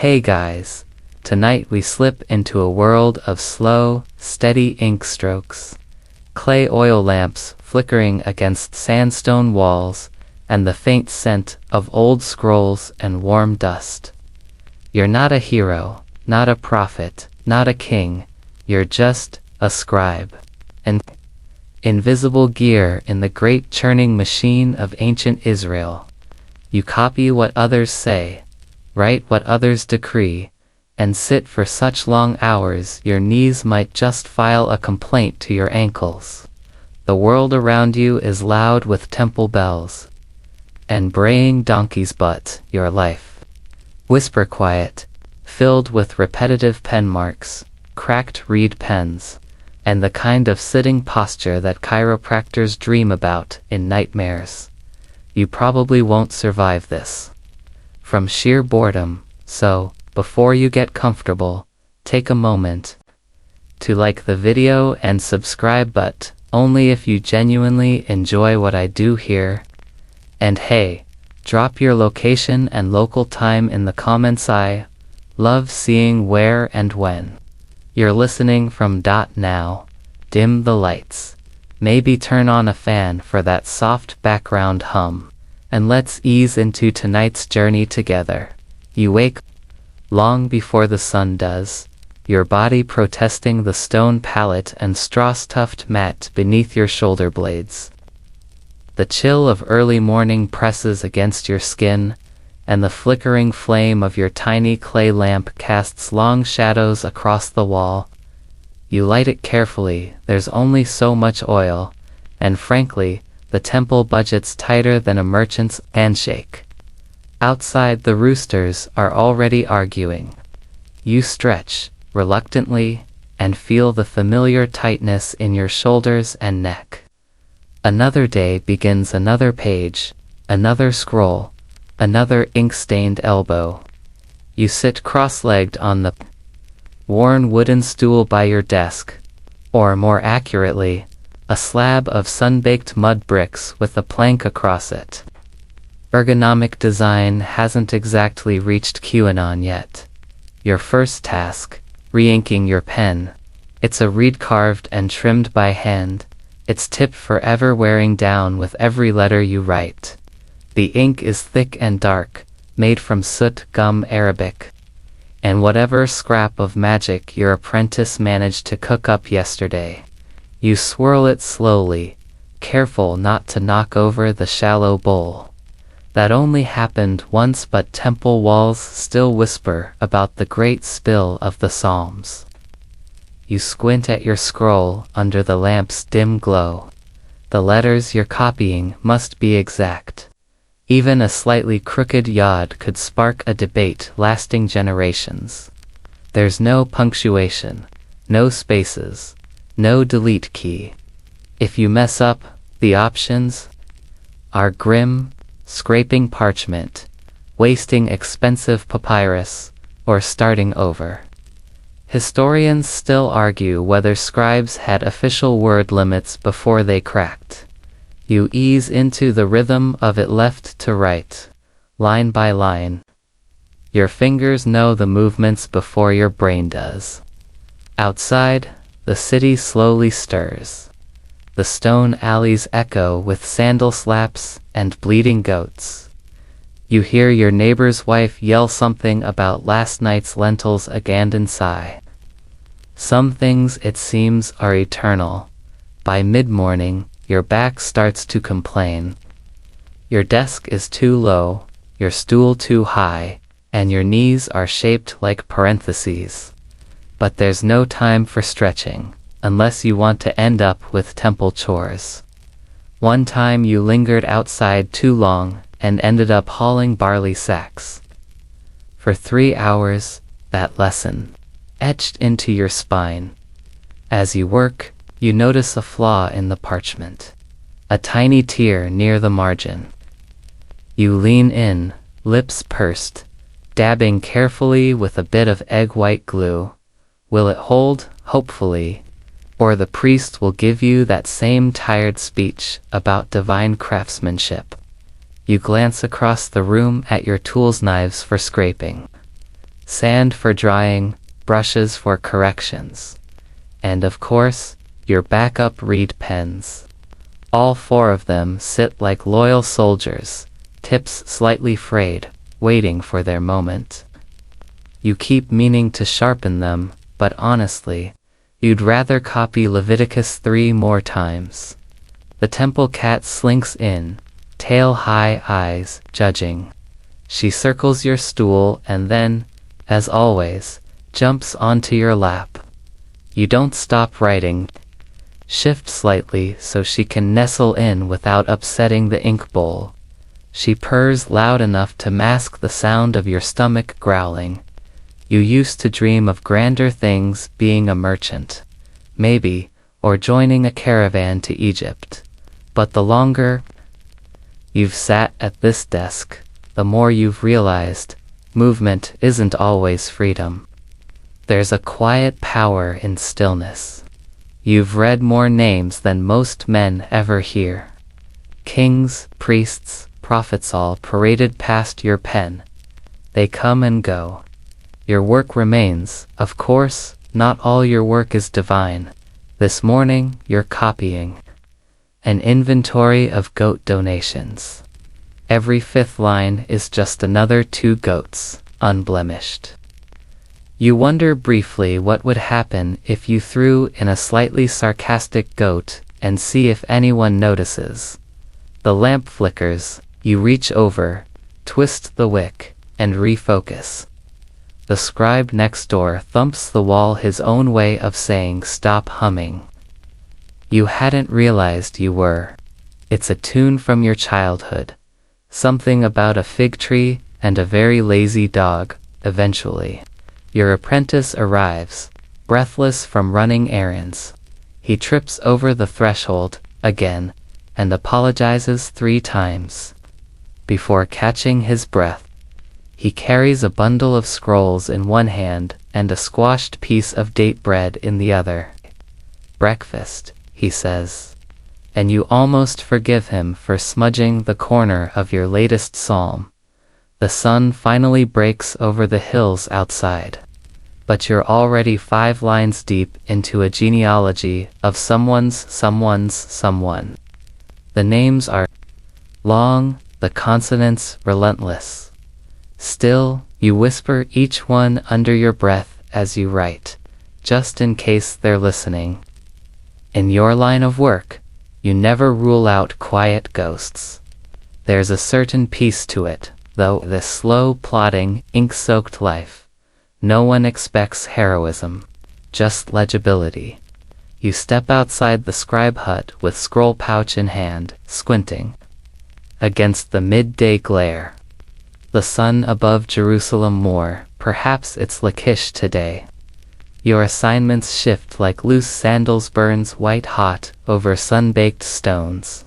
Hey guys, tonight we slip into a world of slow, steady ink strokes, clay oil lamps flickering against sandstone walls, and the faint scent of old scrolls and warm dust. You're not a hero, not a prophet, not a king, you're just a scribe. An invisible gear in the great churning machine of ancient Israel. You copy what others say, write what others decree, and sit for such long hours your knees might just file a complaint to your ankles. The world around you is loud with temple bells and braying donkeys, but your life, whisper quiet, filled with repetitive pen marks, cracked reed pens, and the kind of sitting posture that chiropractors dream about in nightmares. You probably won't survive this from sheer boredom, so, before you get comfortable, take a moment to like the video and subscribe, but only if you genuinely enjoy what I do here. And hey, drop your location and local time in the comments. I love seeing where and when you're listening from. Now, dim the lights, maybe turn on a fan for that soft background hum, and let's ease into tonight's journey together. You wake long before the sun does, your body protesting the stone pallet and straw-stuffed mat beneath your shoulder blades. The chill of early morning presses against your skin, and the flickering flame of your tiny clay lamp casts long shadows across the wall. You light it carefully, there's only so much oil, and frankly, the temple budget's tighter than a merchant's handshake. Outside, the roosters are already arguing. You stretch, reluctantly, and feel the familiar tightness in your shoulders and neck. Another day begins, another page, another scroll, another ink-stained elbow. You sit cross-legged on the worn wooden stool by your desk, or more accurately, a slab of sun-baked mud bricks with a plank across it. Ergonomic design hasn't exactly reached QAnon yet. Your first task, re-inking your pen. It's a reed carved and trimmed by hand, its tip forever wearing down with every letter you write. The ink is thick and dark, made from soot, gum, Arabic, and whatever scrap of magic your apprentice managed to cook up yesterday. You swirl it slowly, careful not to knock over the shallow bowl. That only happened once, but temple walls still whisper about the great spill of the Psalms. You squint at your scroll under the lamp's dim glow. The letters you're copying must be exact. Even a slightly crooked yod could spark a debate lasting generations. There's no punctuation, no spaces, no delete key. If you mess up, the options are grim: scraping parchment, wasting expensive papyrus, or starting over. Historians still argue whether scribes had official word limits before they cracked. You ease into the rhythm of it, left to right, line by line. Your fingers know the movements before your brain does. Outside, the city slowly stirs. The stone alleys echo with sandal slaps and bleeding goats. You hear your neighbor's wife yell something about last night's lentils again and sigh. Some things, it seems, are eternal. By mid-morning, your back starts to complain. Your desk is too low, your stool too high, and your knees are shaped like parentheses. But there's no time for stretching, unless you want to end up with temple chores. One time you lingered outside too long and ended up hauling barley sacks. For 3 hours, that lesson etched into your spine. As you work, you notice a flaw in the parchment, a tiny tear near the margin. You lean in, lips pursed, dabbing carefully with a bit of egg white glue. Will it hold? Hopefully. Or the priest will give you that same tired speech about divine craftsmanship. You glance across the room at your tools, knives for scraping, sand for drying, brushes for corrections. And of course, your backup reed pens. All 4 of them sit like loyal soldiers, tips slightly frayed, waiting for their moment. You keep meaning to sharpen them, but honestly, you'd rather copy Leviticus 3 more times. The temple cat slinks in, tail high, eyes judging. She circles your stool and then, as always, jumps onto your lap. You don't stop writing. Shift slightly so she can nestle in without upsetting the ink bowl. She purrs loud enough to mask the sound of your stomach growling. You used to dream of grander things, being a merchant, maybe, or joining a caravan to Egypt. But the longer you've sat at this desk, the more you've realized, movement isn't always freedom. There's a quiet power in stillness. You've read more names than most men ever hear. Kings, priests, prophets all paraded past your pen. They come and go. Your work remains, of course, not all your work is divine. This morning, you're copying an inventory of goat donations. Every 5th line is just another 2 goats, unblemished. You wonder briefly what would happen if you threw in a slightly sarcastic goat and see if anyone notices. The lamp flickers, you reach over, twist the wick, and refocus. The scribe next door thumps the wall, his own way of saying stop humming. You hadn't realized you were. It's a tune from your childhood. Something about a fig tree and a very lazy dog. Eventually, your apprentice arrives, breathless from running errands. He trips over the threshold, again, and apologizes 3 times. Before catching his breath, he carries a bundle of scrolls in one hand and a squashed piece of date bread in the other. Breakfast, he says. And you almost forgive him for smudging the corner of your latest psalm. The sun finally breaks over the hills outside. But you're already 5 lines deep into a genealogy of someone's someone. The names are long, the consonants relentless. Still, you whisper each one under your breath as you write, just in case they're listening. In your line of work, you never rule out quiet ghosts. There's a certain peace to it, though, this slow, plodding, ink-soaked life. No one expects heroism, just legibility. You step outside the scribe hut with scroll pouch in hand, squinting against the midday glare. The sun above Jerusalem moor, perhaps it's Lachish today. Your assignments shift like loose sandals, burns white hot over sun-baked stones.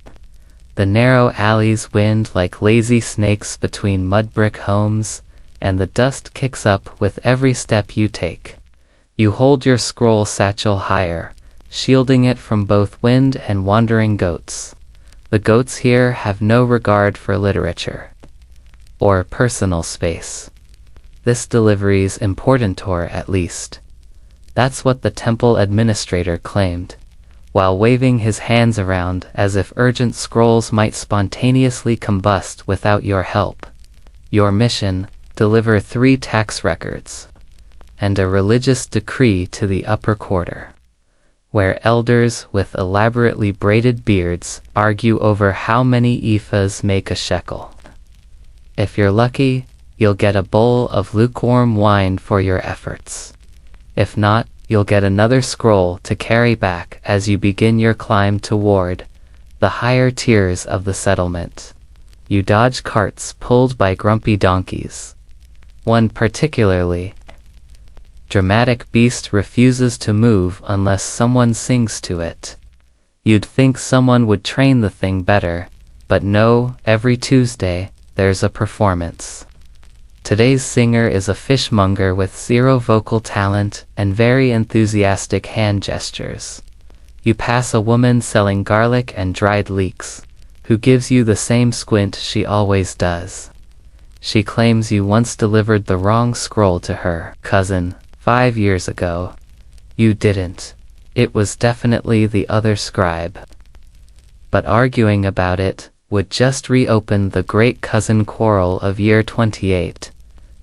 The narrow alleys wind like lazy snakes between mud-brick homes, and the dust kicks up with every step you take. You hold your scroll satchel higher, shielding it from both wind and wandering goats. The goats here have no regard for literature or personal space. This delivery's importantor, at least. That's what the temple administrator claimed, while waving his hands around as if urgent scrolls might spontaneously combust without your help. Your mission: deliver 3 tax records and a religious decree to the upper quarter, where elders with elaborately braided beards argue over how many ephahs make a shekel. If you're lucky, you'll get a bowl of lukewarm wine for your efforts. If not, you'll get another scroll to carry back as you begin your climb toward the higher tiers of the settlement. You dodge carts pulled by grumpy donkeys. One particularly dramatic beast refuses to move unless someone sings to it. You'd think someone would train the thing better, but no, every Tuesday, there's a performance. Today's singer is a fishmonger with 0 vocal talent and very enthusiastic hand gestures. You pass a woman selling garlic and dried leeks, who gives you the same squint she always does. She claims you once delivered the wrong scroll to her cousin 5 years ago. You didn't. It was definitely the other scribe. But arguing about it would just reopen the great cousin quarrel of year 28.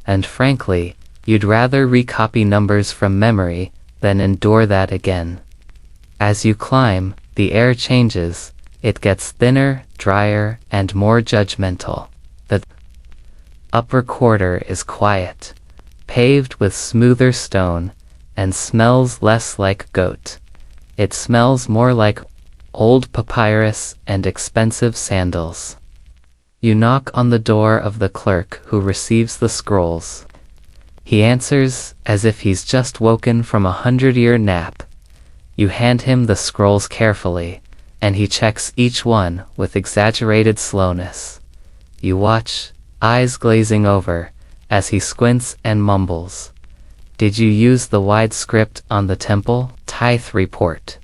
And frankly, you'd rather recopy numbers from memory than endure that again. As you climb, the air changes. It gets thinner, drier, and more judgmental. The upper quarter is quiet, paved with smoother stone, and smells less like goat. It smells more like old papyrus and expensive sandals. You knock on the door of the clerk who receives the scrolls. He answers as if he's just woken from a 100-year nap. You hand him the scrolls carefully, and he checks each one with exaggerated slowness. You watch, eyes glazing over, as he squints and mumbles. Did you use the wide script on the temple tithe report?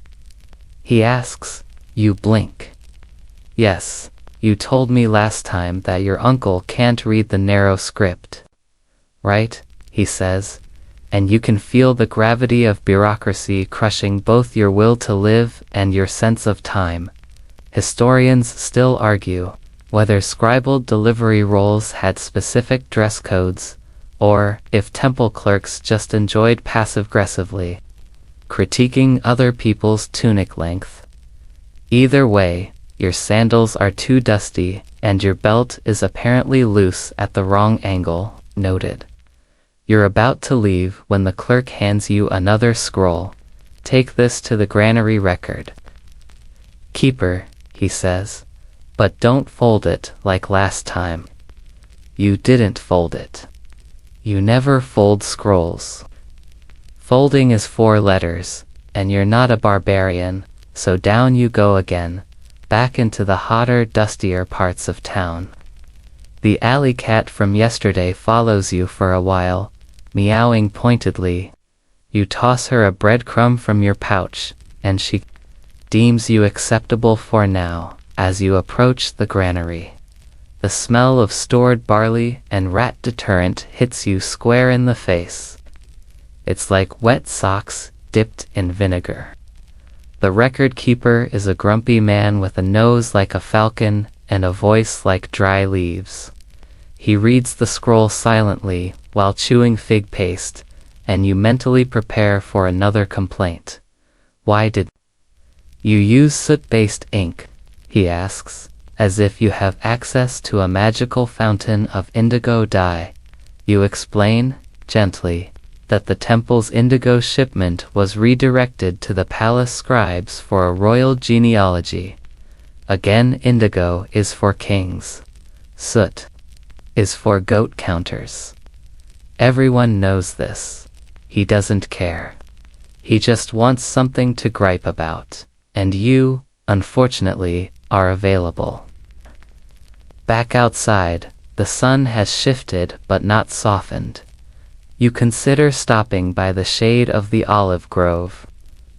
He asks. You blink. Yes, you told me last time that your uncle can't read the narrow script. Right? He says, and you can feel the gravity of bureaucracy crushing both your will to live and your sense of time. Historians still argue whether scribal delivery roles had specific dress codes, or if temple clerks just enjoyed passive-aggressively critiquing other people's tunic length. Either way, your sandals are too dusty, and your belt is apparently loose at the wrong angle, noted. You're about to leave when the clerk hands you another scroll. Take this to the granary record. Keeper, he says, but don't fold it like last time. You didn't fold it. You never fold scrolls. Folding is 4 letters, and you're not a barbarian, so down you go again, back into the hotter, dustier parts of town. The alley cat from yesterday follows you for a while, meowing pointedly. You toss her a breadcrumb from your pouch, and she deems you acceptable for now. As you approach the granary, the smell of stored barley and rat deterrent hits you square in the face. It's like wet socks dipped in vinegar. The record keeper is a grumpy man with a nose like a falcon and a voice like dry leaves. He reads the scroll silently while chewing fig paste, and you mentally prepare for another complaint. Why did you use soot-based ink? He asks, as if you have access to a magical fountain of indigo dye. You explain, gently, that the temple's indigo shipment was redirected to the palace scribes for a royal genealogy. Again, indigo is for kings. Soot is for goat counters. Everyone knows this. He doesn't care. He just wants something to gripe about. And you, unfortunately, are available. Back outside, the sun has shifted but not softened. You consider stopping by the shade of the olive grove,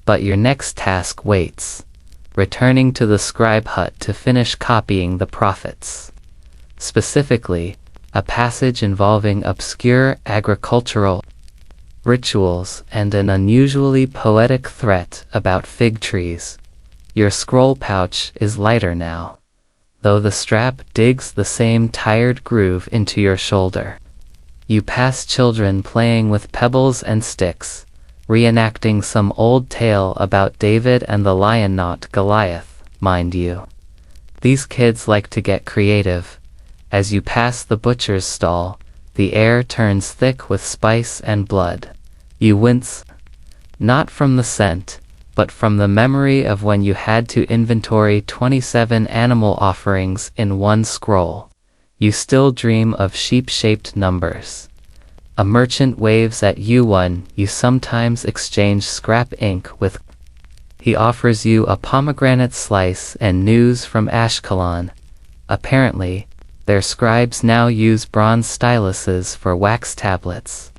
but your next task waits, returning to the scribe hut to finish copying the prophets. Specifically, a passage involving obscure agricultural rituals and an unusually poetic threat about fig trees. Your scroll pouch is lighter now, though the strap digs the same tired groove into your shoulder. You pass children playing with pebbles and sticks, reenacting some old tale about David and the lion, not Goliath, mind you. These kids like to get creative. As you pass the butcher's stall, the air turns thick with spice and blood. You wince, not from the scent, but from the memory of when you had to inventory 27 animal offerings in one scroll. You still dream of sheep-shaped numbers. A merchant waves at you one. You sometimes exchange scrap ink with. He offers you a pomegranate slice and news from Ashkelon. Apparently, their scribes now use bronze styluses for wax tablets.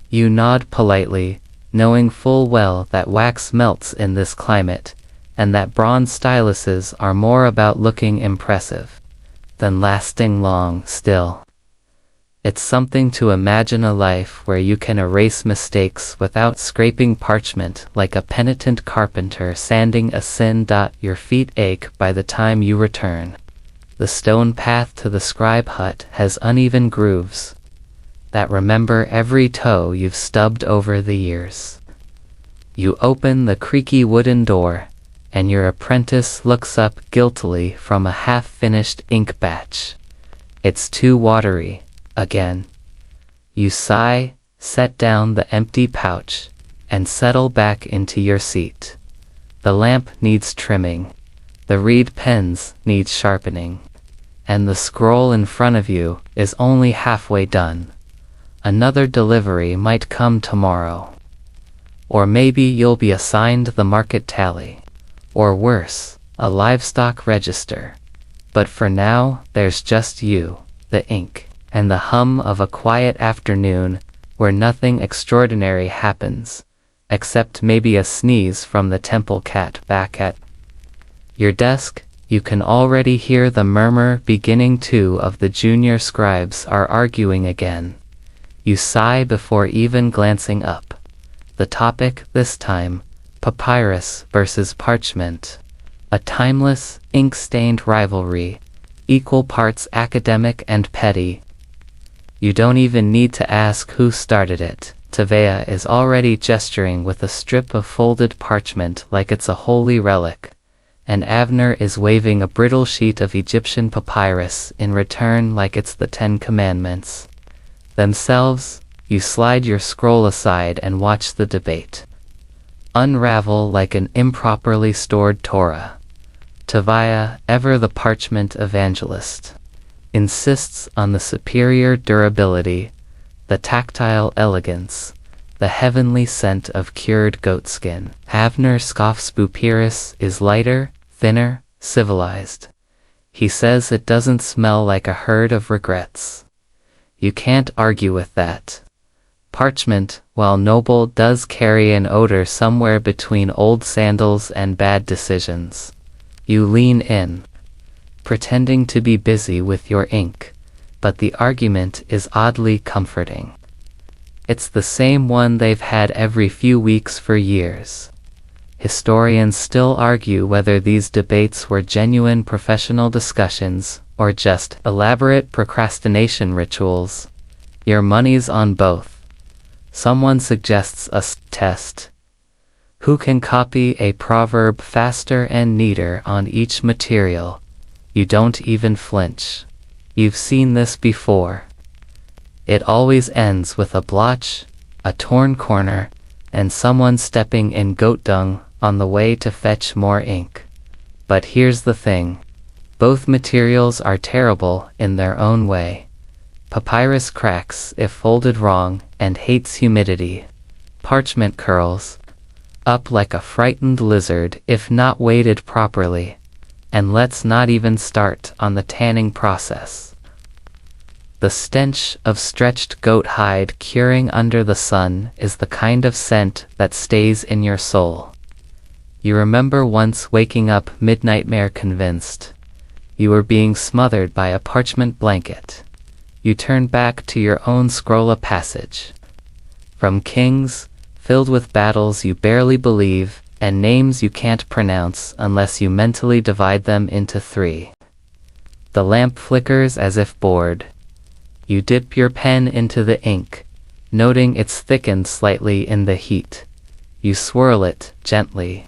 You nod politely, knowing full well that wax melts in this climate, and that bronze styluses are more about looking impressive than lasting long. Still, It's something to imagine a life where you can erase mistakes without scraping parchment like a penitent carpenter sanding a sin. Your feet ache by the time you return. The stone path to the scribe hut has uneven grooves that remember every toe you've stubbed over the years. You open the creaky wooden door, and your apprentice looks up guiltily from a half-finished ink batch. It's too watery, again. You sigh, set down the empty pouch, and settle back into your seat. The lamp needs trimming, the reed pens need sharpening, and the scroll in front of you is only halfway done. Another delivery might come tomorrow. Or maybe you'll be assigned the market tally. Or worse, a livestock register. But for now, there's just you, the ink, and the hum of a quiet afternoon where nothing extraordinary happens, except maybe a sneeze from the temple cat back at your desk. You can already hear the murmur beginning. Two of the junior scribes are arguing again. You sigh before even glancing up. The topic, this time, papyrus versus parchment. A timeless, ink-stained rivalry, equal parts academic and petty. You don't even need to ask who started it. Tavea is already gesturing with a strip of folded parchment like it's a holy relic, and Avner is waving a brittle sheet of Egyptian papyrus in return like it's the 10 Commandments themselves. You slide your scroll aside and watch the debate unravel like an improperly stored Torah. Tavia, ever the parchment evangelist, insists on the superior durability, the tactile elegance, the heavenly scent of cured goatskin. Avner scoffs. Papyrus is lighter, thinner, civilized. He says it doesn't smell like a herd of regrets. You can't argue with that. Parchment, while noble, does carry an odor somewhere between old sandals and bad decisions. You lean in, pretending to be busy with your ink, but the argument is oddly comforting. It's the same one they've had every few weeks for years. Historians still argue whether these debates were genuine professional discussions or just elaborate procrastination rituals. Your money's on both. Someone suggests a test. Who can copy a proverb faster and neater on each material? You don't even flinch. You've seen this before. It always ends with a blotch, a torn corner, and someone stepping in goat dung on the way to fetch more ink. But here's the thing. Both materials are terrible in their own way. Papyrus cracks if folded wrong and hates humidity. Parchment curls up like a frightened lizard if not weighted properly. And let's not even start on the tanning process. The stench of stretched goat hide curing under the sun is the kind of scent that stays in your soul. You remember once waking up mid-nightmare convinced you were being smothered by a parchment blanket. You turn back to your own scroll of passage. From kings, filled with battles you barely believe, and names you can't pronounce unless you mentally divide them into 3. The lamp flickers as if bored. You dip your pen into the ink, noting it's thickened slightly in the heat. You swirl it gently.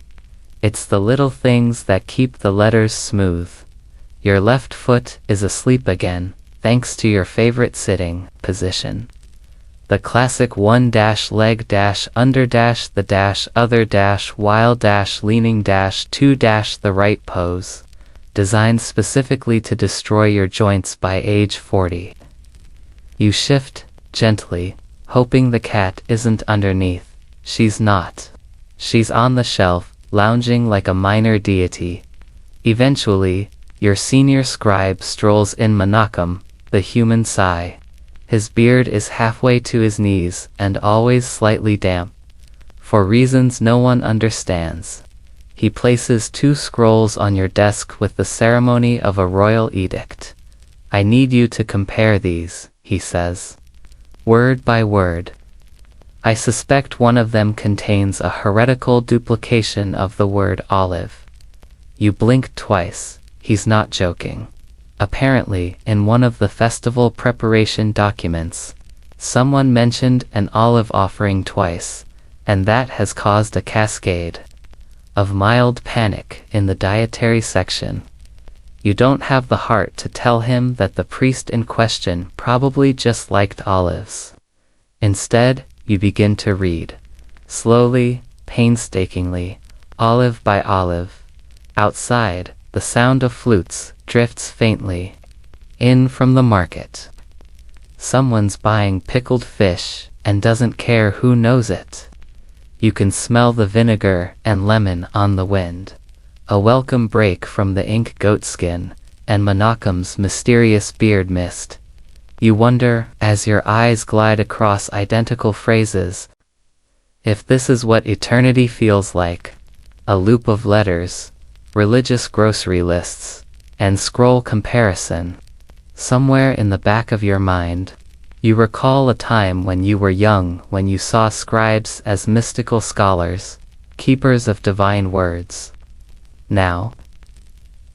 It's the little things that keep the letters smooth. Your left foot is asleep again, thanks to your favorite sitting position. The classic 1-leg-under-the-other-while-leaning-2- the right pose, designed specifically to destroy your joints by age 40. You shift gently, hoping the cat isn't underneath. She's not. She's on the shelf, lounging like a minor deity. Eventually, your senior scribe strolls in Menachem, the human sigh. His beard is halfway to his knees and always slightly damp. For reasons no one understands. He places 2 scrolls on your desk with the ceremony of a royal edict. I need you to compare these, he says. Word by word. I suspect one of them contains a heretical duplication of the word olive. You blink twice. He's not joking. Apparently, in one of the festival preparation documents, someone mentioned an olive offering twice, and that has caused a cascade of mild panic in the dietary section. You don't have the heart to tell him that the priest in question probably just liked olives. Instead, you begin to read, slowly, painstakingly, olive by olive. Outside, the sound of flutes drifts faintly in from the market. Someone's buying pickled fish and doesn't care who knows it. You can smell the vinegar and lemon on the wind, a welcome break from the ink goatskin and Menachem's mysterious beard mist. You wonder, as your eyes glide across identical phrases, if this is what eternity feels like. A loop of letters, religious grocery lists, and scroll comparison. Somewhere in the back of your mind, you recall a time when you were young, when you saw scribes as mystical scholars, keepers of divine words. Now,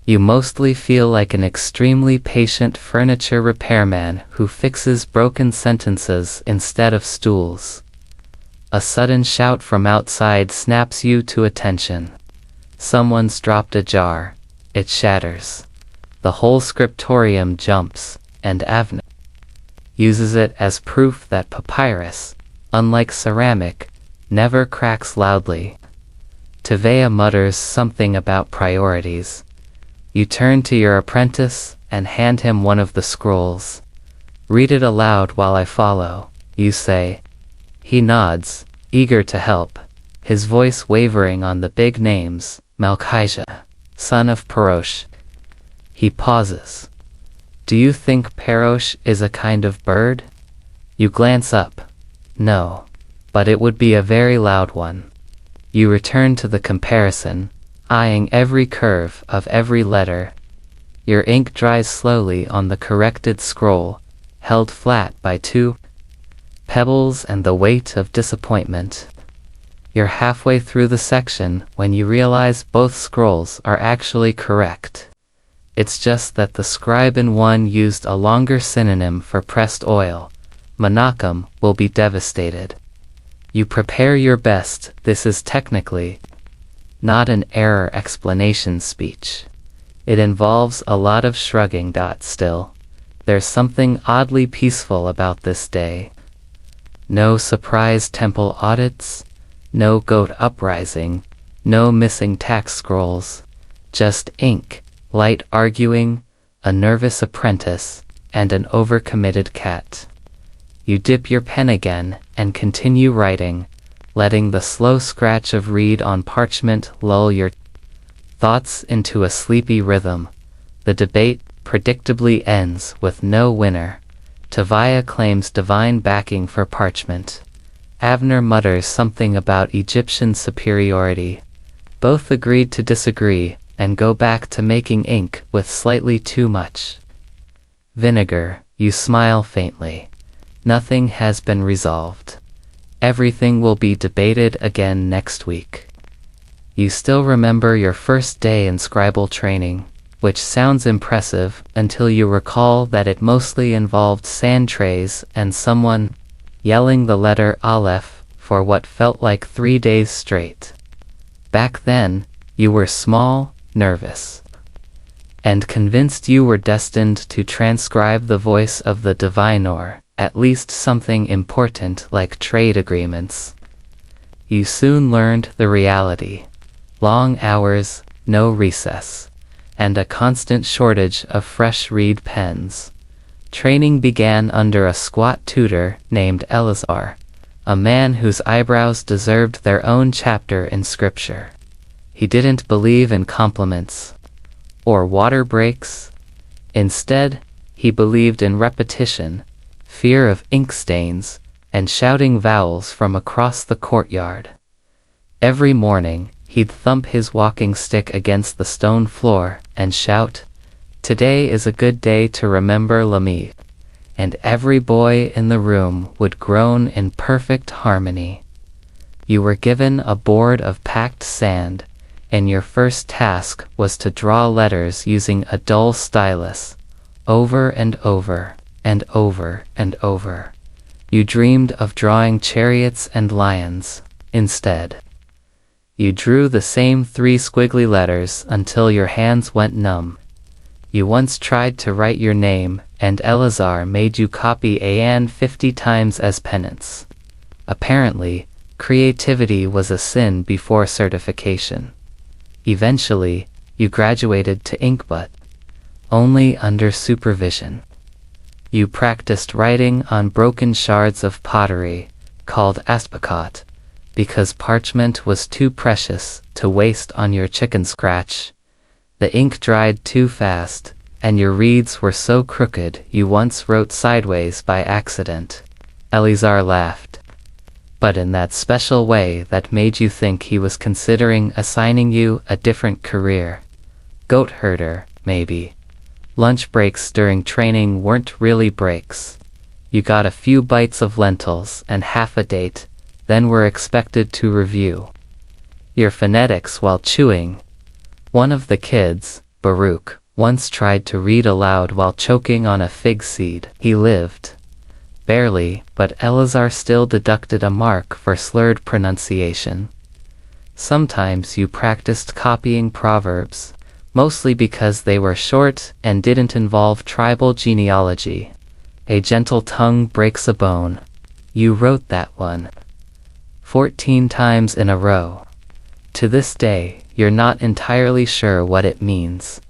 you mostly feel like an extremely patient furniture repairman who fixes broken sentences instead of stools. A sudden shout from outside snaps you to attention. Someone's dropped a jar. It shatters. The whole scriptorium jumps, and Avner uses it as proof that papyrus, unlike ceramic, never cracks loudly. Tevea mutters something about priorities. You turn to your apprentice and hand him one of the scrolls. Read it aloud while I follow, you say. He nods, eager to help, his voice wavering on the big names, Malchijah, son of Parosh. He pauses. Do you think Parosh is a kind of bird? You glance up. No, but it would be a very loud one. You return to the comparison, eyeing every curve of every letter. Your ink dries slowly on the corrected scroll, held flat by two pebbles and the weight of disappointment. You're halfway through the section when you realize both scrolls are actually correct. It's just that the scribe in one used a longer synonym for pressed oil. Menachem will be devastated. You prepare your best. This is technically not an error explanation speech. It involves a lot of shrugging. Still, there's something oddly peaceful about this day. No surprise temple audits, no goat uprising, no missing tax scrolls, just ink, light arguing, a nervous apprentice, and an overcommitted cat. You dip your pen again and continue writing, letting the slow scratch of reed on parchment lull your thoughts into a sleepy rhythm. The debate predictably ends with no winner. Tevaya claims divine backing for parchment. Avner mutters something about Egyptian superiority. Both agreed to disagree and go back to making ink with slightly too much vinegar. You smile faintly. Nothing has been resolved. Everything will be debated again next week. You still remember your first day in scribal training, which sounds impressive until you recall that it mostly involved sand trays and someone yelling the letter Aleph for what felt like 3 days straight. Back then, you were small, nervous, and convinced you were destined to transcribe the voice of the diviner, at least something important like trade agreements. You soon learned the reality. Long hours, no recess, and a constant shortage of fresh reed pens. Training began under a squat tutor named Eleazar, a man whose eyebrows deserved their own chapter in scripture. He didn't believe in compliments or water breaks. Instead, he believed in repetition, fear of ink stains, and shouting vowels from across the courtyard. Every morning, he'd thump his walking stick against the stone floor and shout, "Today is a good day to remember Lami." and every boy in the room would groan in perfect harmony. You were given a board of packed sand, and your first task was to draw letters using a dull stylus, over and over, and over and over. You dreamed of drawing chariots and lions. Instead, you drew the same 3 squiggly letters until your hands went numb. You once tried to write your name, and Eleazar made you copy An 50 times as penance. Apparently, creativity was a sin before certification. Eventually, you graduated to ink, but only under supervision. You practiced writing on broken shards of pottery, called aspicot, because parchment was too precious to waste on your chicken scratch. The ink dried too fast, and your reeds were so crooked you once wrote sideways by accident. Eleazar laughed, but in that special way that made you think he was considering assigning you a different career. Goat herder, maybe. Lunch breaks during training weren't really breaks. You got a few bites of lentils and half a date, then were expected to review your phonetics while chewing. One of the kids, Baruch, once tried to read aloud while choking on a fig seed. He lived. Barely, but Eleazar still deducted a mark for slurred pronunciation. Sometimes you practiced copying proverbs, mostly because they were short and didn't involve tribal genealogy. A gentle tongue breaks a bone. You wrote that one 14 times in a row. To this day, you're not entirely sure what it means.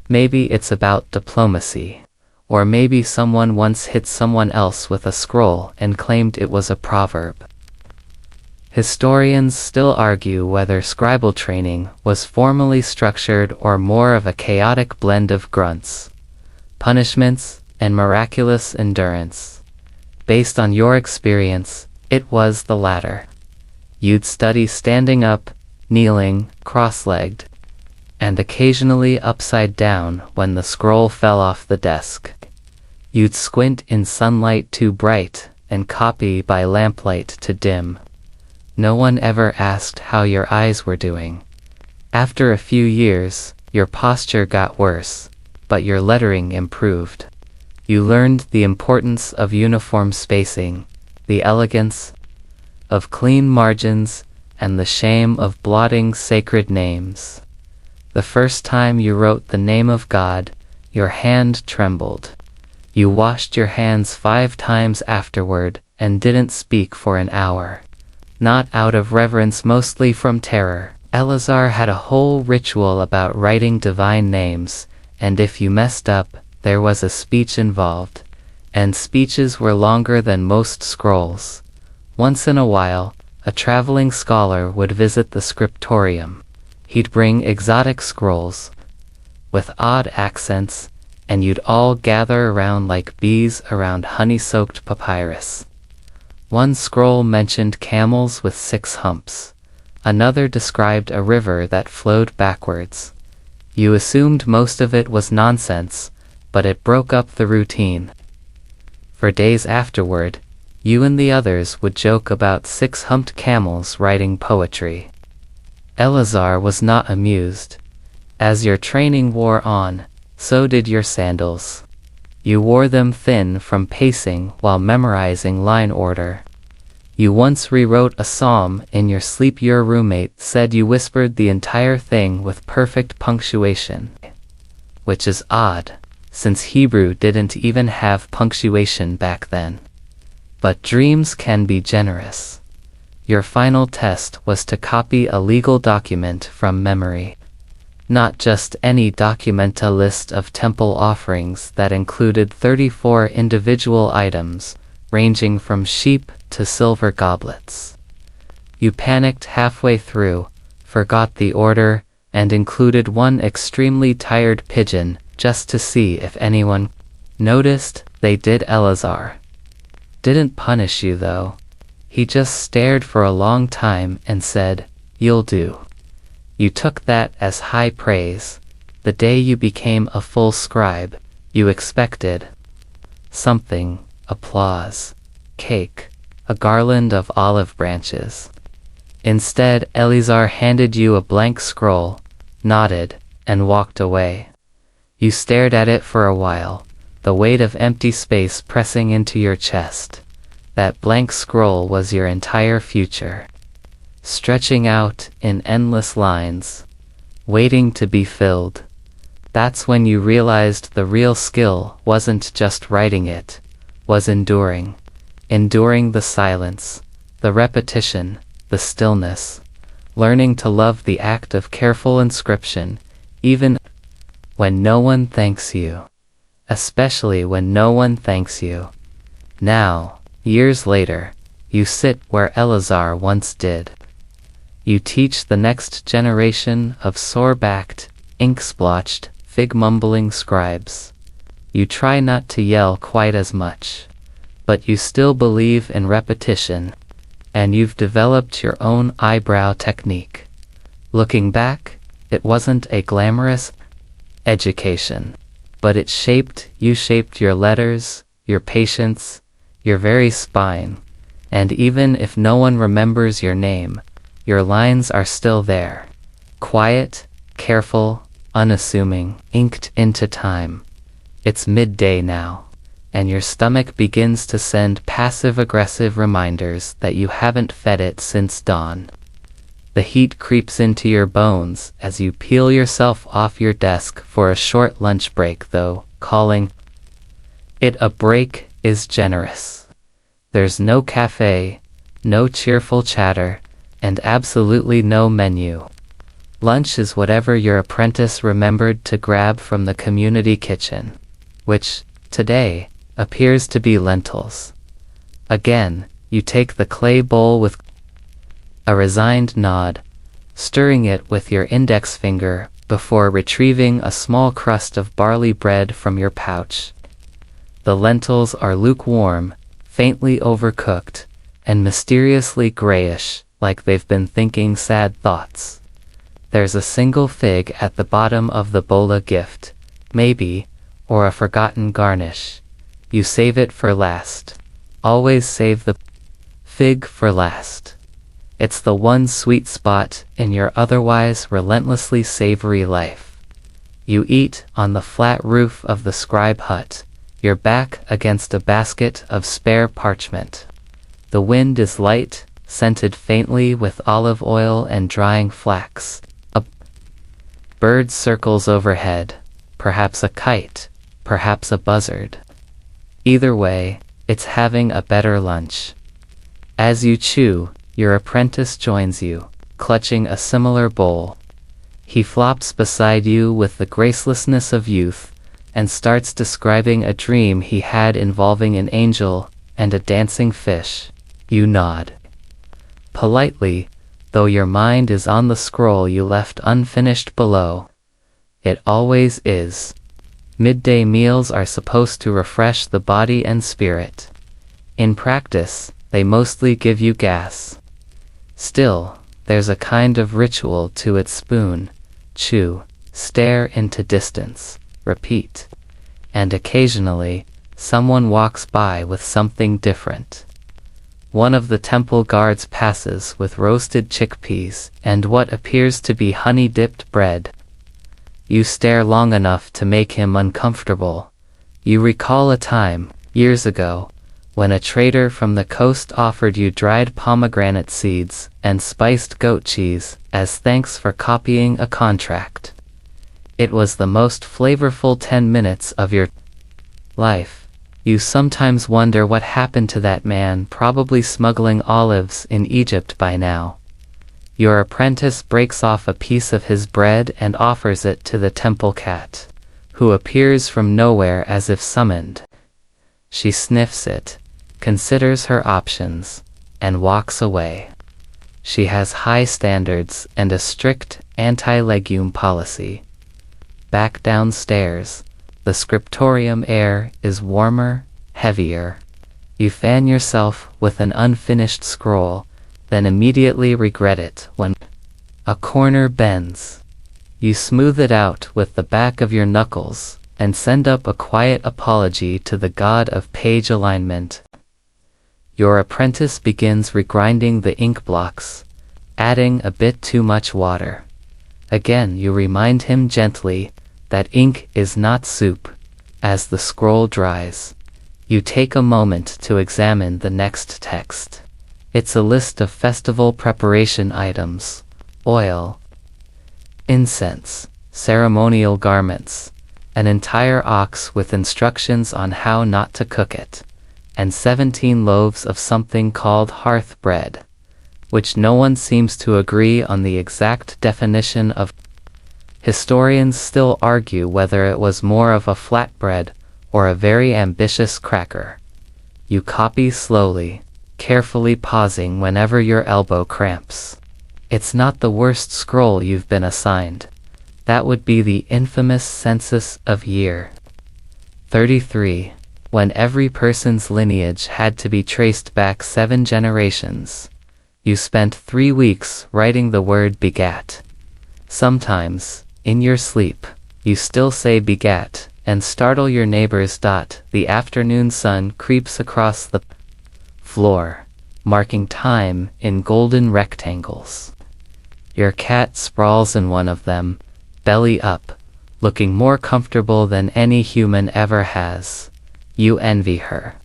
Maybe it's about diplomacy. Or maybe someone once hit someone else with a scroll and claimed it was a proverb. Historians still argue whether scribal training was formally structured or more of a chaotic blend of grunts, punishments, and miraculous endurance. Based on your experience, it was the latter. You'd study standing up, kneeling, cross-legged, and occasionally upside down when the scroll fell off the desk. You'd squint in sunlight too bright and copy by lamplight too dim. No one ever asked how your eyes were doing. After a few years, your posture got worse, but your lettering improved. You learned the importance of uniform spacing, the elegance of clean margins, and the shame of blotting sacred names. The first time you wrote the name of God, your hand trembled. You washed your hands 5 times afterward and didn't speak for an hour. Not out of reverence, mostly from terror. Eleazar had a whole ritual about writing divine names, and if you messed up, there was a speech involved. And speeches were longer than most scrolls. Once in a while, a traveling scholar would visit the scriptorium. He'd bring exotic scrolls with odd accents, and you'd all gather around like bees around honey-soaked papyrus. One scroll mentioned camels with 6 humps. Another described a river that flowed backwards. You assumed most of it was nonsense, but it broke up the routine. For days afterward, you and the others would joke about 6-humped camels writing poetry. Eleazar was not amused. As your training wore on, so did your sandals. You wore them thin from pacing while memorizing line order. You once rewrote a psalm in your sleep. Your roommate said you whispered the entire thing with perfect punctuation. Which is odd, since Hebrew didn't even have punctuation back then. But dreams can be generous. Your final test was to copy a legal document from memory. Not just any document, a list of temple offerings that included 34 individual items, ranging from sheep to silver goblets. You panicked halfway through, forgot the order, and included one extremely tired pigeon just to see if anyone noticed. They did. Eleazar didn't punish you though. He just stared for a long time and said, "You'll do." You took that as high praise. The day you became a full scribe, you expected something, applause, cake, a garland of olive branches. Instead, Eleazar handed you a blank scroll, nodded, and walked away. You stared at it for a while, the weight of empty space pressing into your chest. That blank scroll was your entire future, stretching out in endless lines, waiting to be filled. That's when you realized the real skill wasn't just writing it, was enduring. Enduring the silence, the repetition, the stillness, learning to love the act of careful inscription, even when no one thanks you. Especially when no one thanks you. Now, years later, you sit where Eleazar once did. You teach the next generation of sore-backed, ink-splotched, fig-mumbling scribes. You try not to yell quite as much, but you still believe in repetition, and you've developed your own eyebrow technique. Looking back, it wasn't a glamorous education, but it shaped your letters, your patience, your very spine, and even if no one remembers your name, your lines are still there. Quiet, careful, unassuming, inked into time. It's midday now, and your stomach begins to send passive-aggressive reminders that you haven't fed it since dawn. The heat creeps into your bones as you peel yourself off your desk for a short lunch break, though calling it a break is generous. There's no cafe, no cheerful chatter, and absolutely no menu. Lunch is whatever your apprentice remembered to grab from the community kitchen, which, today, appears to be lentils. Again, you take the clay bowl with a resigned nod, stirring it with your index finger before retrieving a small crust of barley bread from your pouch. The lentils are lukewarm, faintly overcooked, and mysteriously grayish, like they've been thinking sad thoughts. There's a single fig at the bottom of the bola gift, maybe, or a forgotten garnish. You save it for last. Always save the fig for last. It's the one sweet spot in your otherwise relentlessly savory life. You eat on the flat roof of the scribe hut, your back against a basket of spare parchment. The wind is light, scented faintly with olive oil and drying flax. A bird circles overhead, perhaps a kite, perhaps a buzzard. Either way, it's having a better lunch. As you chew, your apprentice joins you, clutching a similar bowl. He flops beside you with the gracelessness of youth, and starts describing a dream he had involving an angel and a dancing fish. You nod. Politely, though your mind is on the scroll you left unfinished below. It always is. Midday meals are supposed to refresh the body and spirit. In practice, they mostly give you gas. Still, there's a kind of ritual to it. Spoon, chew, stare into distance, repeat. And occasionally, someone walks by with something different. One of the temple guards passes with roasted chickpeas and what appears to be honey-dipped bread. You stare long enough to make him uncomfortable. You recall a time, years ago, when a trader from the coast offered you dried pomegranate seeds and spiced goat cheese as thanks for copying a contract. It was the most flavorful 10 minutes of your life. You sometimes wonder what happened to that man, probably smuggling olives in Egypt by now. Your apprentice breaks off a piece of his bread and offers it to the temple cat, who appears from nowhere as if summoned. She sniffs it, considers her options, and walks away. She has high standards and a strict anti-legume policy. Back downstairs, the scriptorium air is warmer, heavier. You fan yourself with an unfinished scroll, then immediately regret it when a corner bends. You smooth it out with the back of your knuckles, and send up a quiet apology to the god of page alignment. Your apprentice begins regrinding the ink blocks, adding a bit too much water. Again you remind him gently that ink is not soup. As the scroll dries, you take a moment to examine the next text. It's a list of festival preparation items: oil, incense, ceremonial garments, an entire ox with instructions on how not to cook it, and 17 loaves of something called hearth bread, which no one seems to agree on the exact definition of. Historians still argue whether it was more of a flatbread or a very ambitious cracker. You copy slowly, carefully pausing whenever your elbow cramps. It's not the worst scroll you've been assigned. That would be the infamous census of year 33, when every person's lineage had to be traced back 7 generations. You spent 3 weeks writing the word begat. Sometimes, in your sleep, you still say begat and startle your neighbors. The afternoon sun creeps across the floor, marking time in golden rectangles. Your cat sprawls in one of them, belly up, looking more comfortable than any human ever has. You envy her.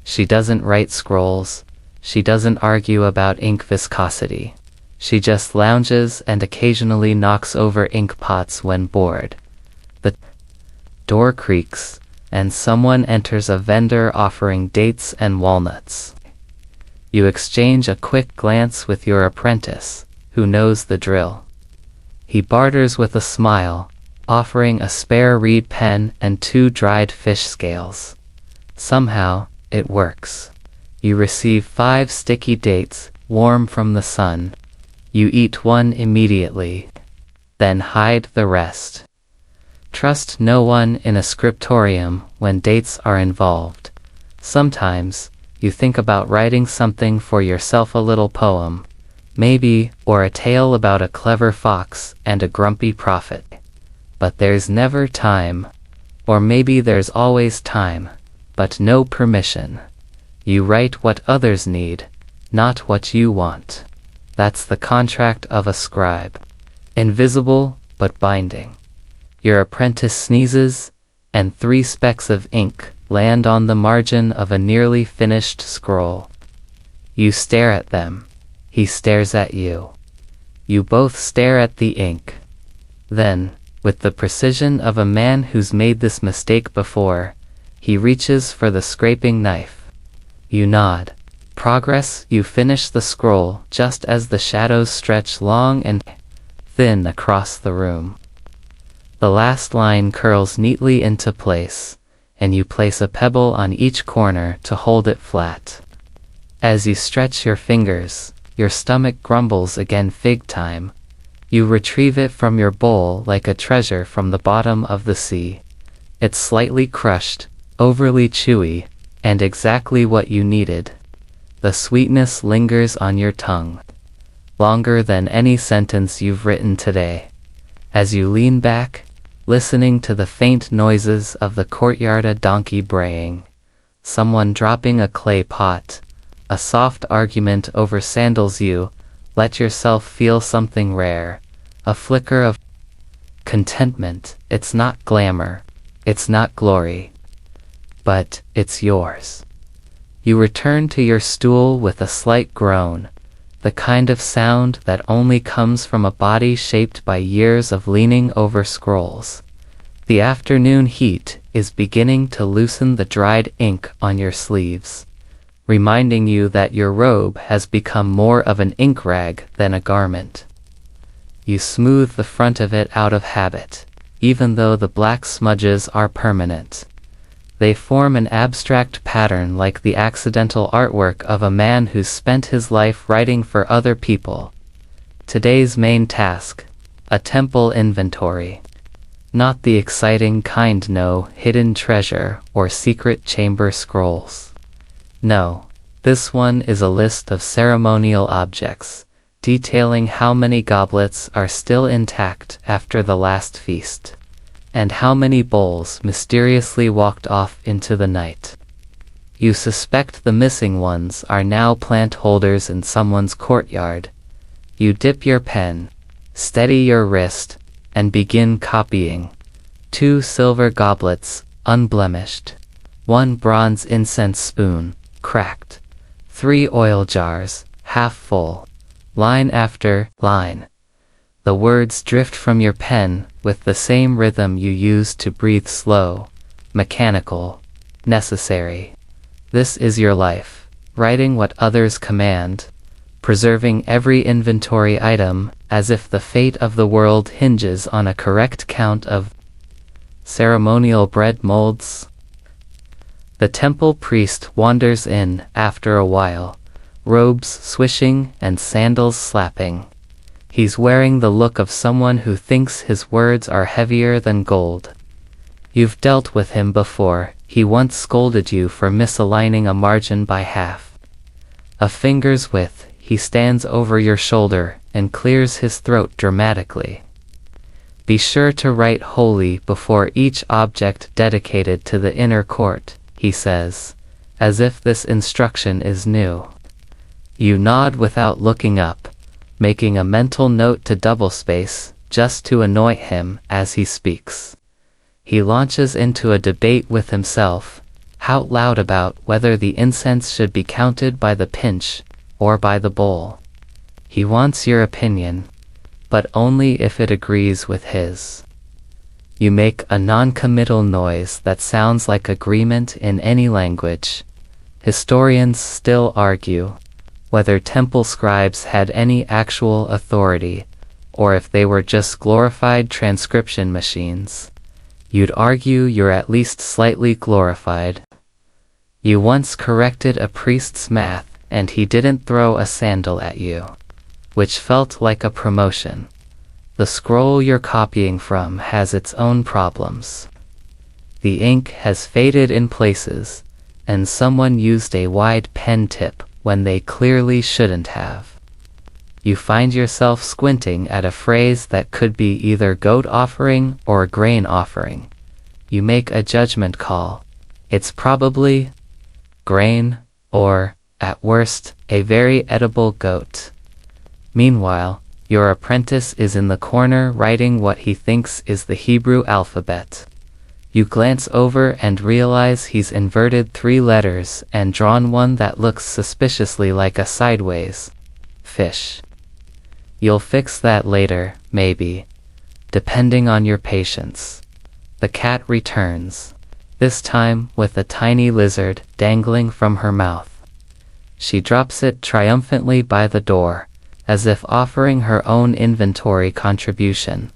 She doesn't write scrolls. She doesn't argue about ink viscosity. She just lounges and occasionally knocks over ink pots when bored. The door creaks, and someone enters, a vendor offering dates and walnuts. You exchange a quick glance with your apprentice, who knows the drill. He barters with a smile, offering a spare reed pen and 2 dried fish scales. Somehow, it works. You receive 5 sticky dates, warm from the sun. You eat one immediately, then hide the rest. Trust no one in a scriptorium when dates are involved. Sometimes, you think about writing something for yourself, a little poem, maybe, or a tale about a clever fox and a grumpy prophet. But there's never time. Or maybe there's always time, but no permission. You write what others need, not what you want. That's the contract of a scribe. Invisible, but binding. Your apprentice sneezes, and 3 specks of ink land on the margin of a nearly finished scroll. You stare at them. He stares at you. You both stare at the ink. Then, with the precision of a man who's made this mistake before, he reaches for the scraping knife. You nod. Progress. You finish the scroll just as the shadows stretch long and thin across the room. The last line curls neatly into place, and you place a pebble on each corner to hold it flat. As you stretch your fingers, your stomach grumbles again. Fig time. You retrieve it from your bowl like a treasure from the bottom of the sea. It's slightly crushed, overly chewy, and exactly what you needed. The sweetness lingers on your tongue, longer than any sentence you've written today. As you lean back, listening to the faint noises of the courtyard, a donkey braying, someone dropping a clay pot, a soft argument over sandals, you let yourself feel something rare, a flicker of contentment. It's not glamour, it's not glory, but it's yours. You return to your stool with a slight groan, the kind of sound that only comes from a body shaped by years of leaning over scrolls. The afternoon heat is beginning to loosen the dried ink on your sleeves, reminding you that your robe has become more of an ink rag than a garment. You smooth the front of it out of habit, even though the black smudges are permanent. They form an abstract pattern like the accidental artwork of a man who's spent his life writing for other people. Today's main task: a temple inventory. Not the exciting kind, no hidden treasure or secret chamber scrolls. No, this one is a list of ceremonial objects, detailing how many goblets are still intact after the last feast. and how many bowls mysteriously walked off into the night. You suspect the missing ones are now plant holders in someone's courtyard. You dip your pen, steady your wrist, and begin copying. 2 silver goblets, unblemished. 1 bronze incense spoon, cracked. 3 oil jars, half full. Line after line. The words drift from your pen with the same rhythm you use to breathe, slow, mechanical, necessary. This is your life, writing what others command, preserving every inventory item as if the fate of the world hinges on a correct count of ceremonial bread molds. The temple priest wanders in after a while, robes swishing and sandals slapping. He's wearing the look of someone who thinks his words are heavier than gold. You've dealt with him before. He once scolded you for misaligning a margin by half. A finger's width, he stands over your shoulder and clears his throat dramatically. Be sure to write holy before each object dedicated to the inner court, he says, as if this instruction is new. You nod without looking up, making a mental note to doublespace just to annoy him as he speaks. He launches into a debate with himself, out loud, about whether the incense should be counted by the pinch or by the bowl. He wants your opinion, but only if it agrees with his. You make a non-committal noise that sounds like agreement in any language. Historians still argue whether temple scribes had any actual authority, or if they were just glorified transcription machines. You'd argue you're at least slightly glorified. You once corrected a priest's math, and he didn't throw a sandal at you, which felt like a promotion. The scroll you're copying from has its own problems. The ink has faded in places, and someone used a wide pen tip when they clearly shouldn't have. You find yourself squinting at a phrase that could be either goat offering or grain offering. You make a judgment call. It's probably grain, or, at worst, a very edible goat. Meanwhile, your apprentice is in the corner writing what he thinks is the Hebrew alphabet. You glance over and realize he's inverted 3 letters and drawn one that looks suspiciously like a sideways fish. You'll fix that later, maybe, depending on your patience. The cat returns, this time with a tiny lizard dangling from her mouth. She drops it triumphantly by the door, as if offering her own inventory contribution.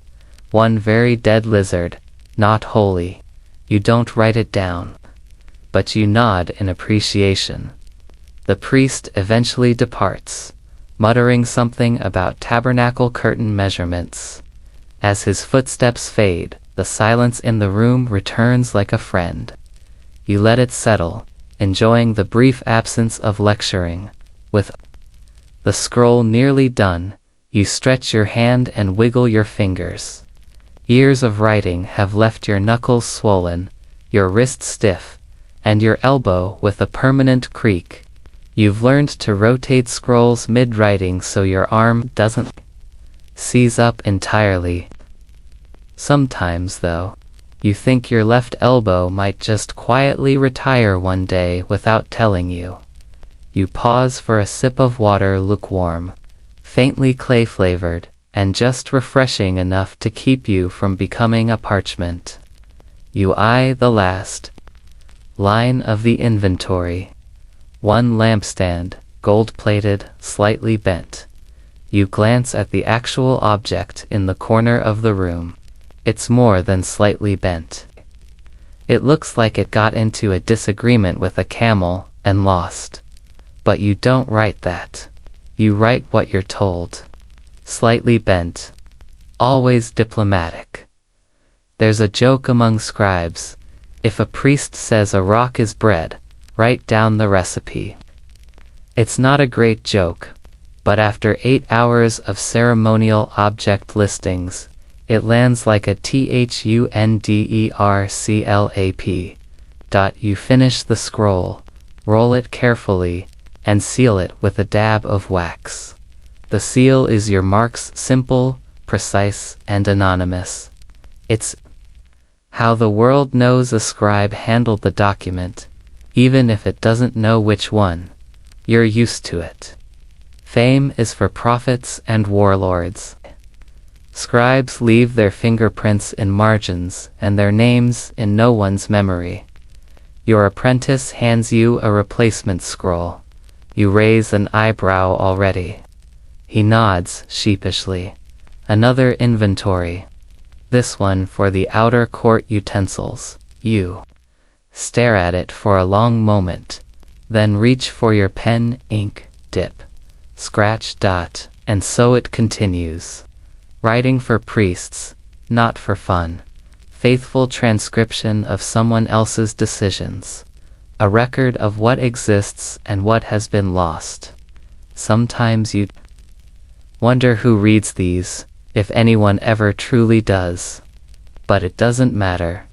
1 very dead lizard, not holy. You don't write it down, but you nod in appreciation. The priest eventually departs, muttering something about tabernacle curtain measurements. As his footsteps fade, the silence in the room returns like a friend. You let it settle, enjoying the brief absence of lecturing. With the scroll nearly done, you stretch your hand and wiggle your fingers. Years of writing have left your knuckles swollen, your wrist stiff, and your elbow with a permanent creak. You've learned to rotate scrolls mid-writing so your arm doesn't seize up entirely. Sometimes, though, you think your left elbow might just quietly retire one day without telling you. You pause for a sip of water, lukewarm, faintly clay-flavored, and just refreshing enough to keep you from becoming a parchment. You eye the last line of the inventory. 1 lampstand, gold-plated, slightly bent. You glance at the actual object in the corner of the room. It's more than slightly bent. It looks like it got into a disagreement with a camel and lost. But you don't write that. You write what you're told. Slightly bent. Always diplomatic. There's a joke among scribes. If a priest says a rock is bread, write down the recipe. It's not a great joke, but after 8 hours of ceremonial object listings, It lands like a thunderclap. You finish the scroll, roll it carefully, and seal it with a dab of wax. The seal is your marks, simple, precise, and anonymous. It's how the world knows a scribe handled the document, even if it doesn't know which one. You're used to it. Fame is for prophets and warlords. Scribes leave their fingerprints in margins and their names in no one's memory. Your apprentice hands you a replacement scroll. You raise an eyebrow already. He nods sheepishly. Another inventory. This one for the outer court utensils. You stare at it for a long moment, then reach for your pen, ink, dip, scratch, dot, and so it continues. Writing for priests, not for fun. Faithful transcription of someone else's decisions. A record of what exists and what has been lost. Sometimes you wonder who reads these, if anyone ever truly does. But it doesn't matter.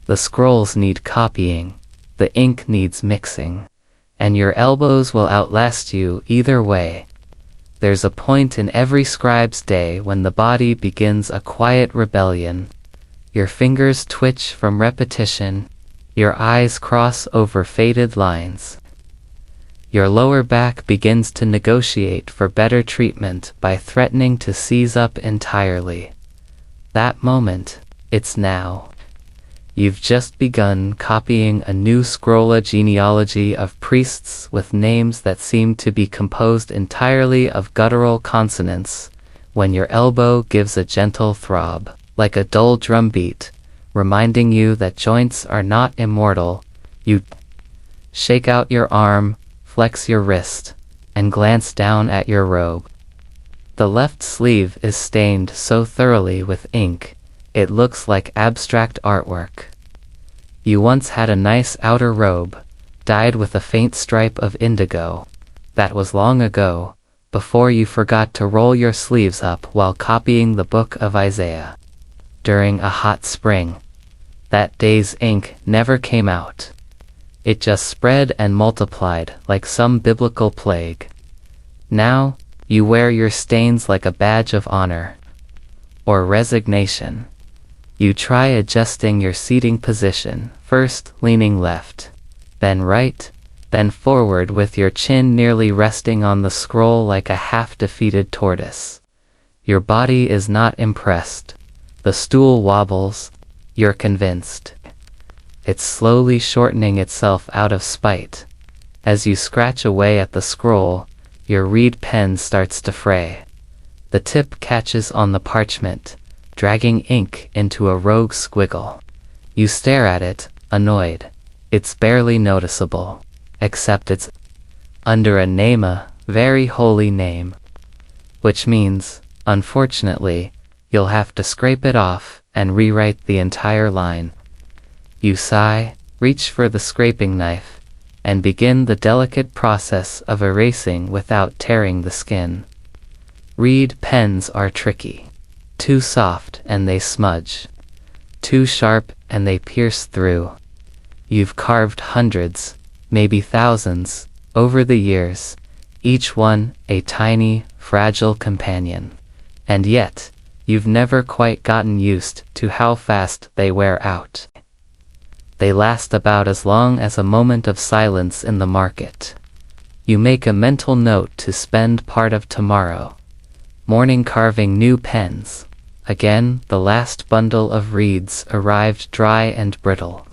The scrolls need copying, the ink needs mixing, and your elbows will outlast you either way. There's a point in every scribe's day when the body begins a quiet rebellion. Your fingers twitch from repetition, your eyes cross over faded lines. Your lower back begins to negotiate for better treatment by threatening to seize up entirely. That moment, it's now. You've just begun copying a new scrolla genealogy of priests with names that seem to be composed entirely of guttural consonants, when your elbow gives a gentle throb, like a dull drumbeat, reminding you that joints are not immortal. You shake out your arm, flex your wrist, and glance down at your robe. The left sleeve is stained so thoroughly with ink, it looks like abstract artwork. You once had a nice outer robe, dyed with a faint stripe of indigo. That was long ago, before you forgot to roll your sleeves up while copying the book of Isaiah. During a hot spring. That day's ink never came out. It just spread and multiplied like some biblical plague. Now, you wear your stains like a badge of honor. Or resignation. You try adjusting your seating position, first leaning left, then right, then forward with your chin nearly resting on the scroll like a half-defeated tortoise. Your body is not impressed. The stool wobbles. You're convinced. It's slowly shortening itself out of spite. As you scratch away at the scroll, your reed pen starts to fray. The tip catches on the parchment, dragging ink into a rogue squiggle. You stare at it, annoyed. It's barely noticeable, except it's under a name, a very holy name. Which means, unfortunately, you'll have to scrape it off and rewrite the entire line. You sigh, reach for the scraping knife, and begin the delicate process of erasing without tearing the skin. Reed pens are tricky. Too soft and they smudge. Too sharp and they pierce through. You've carved hundreds, maybe thousands, over the years, each one a tiny, fragile companion. And yet, you've never quite gotten used to how fast they wear out. They last about as long as a moment of silence in the market. You make a mental note to spend part of tomorrow morning carving new pens. Again, the last bundle of reeds arrived dry and brittle,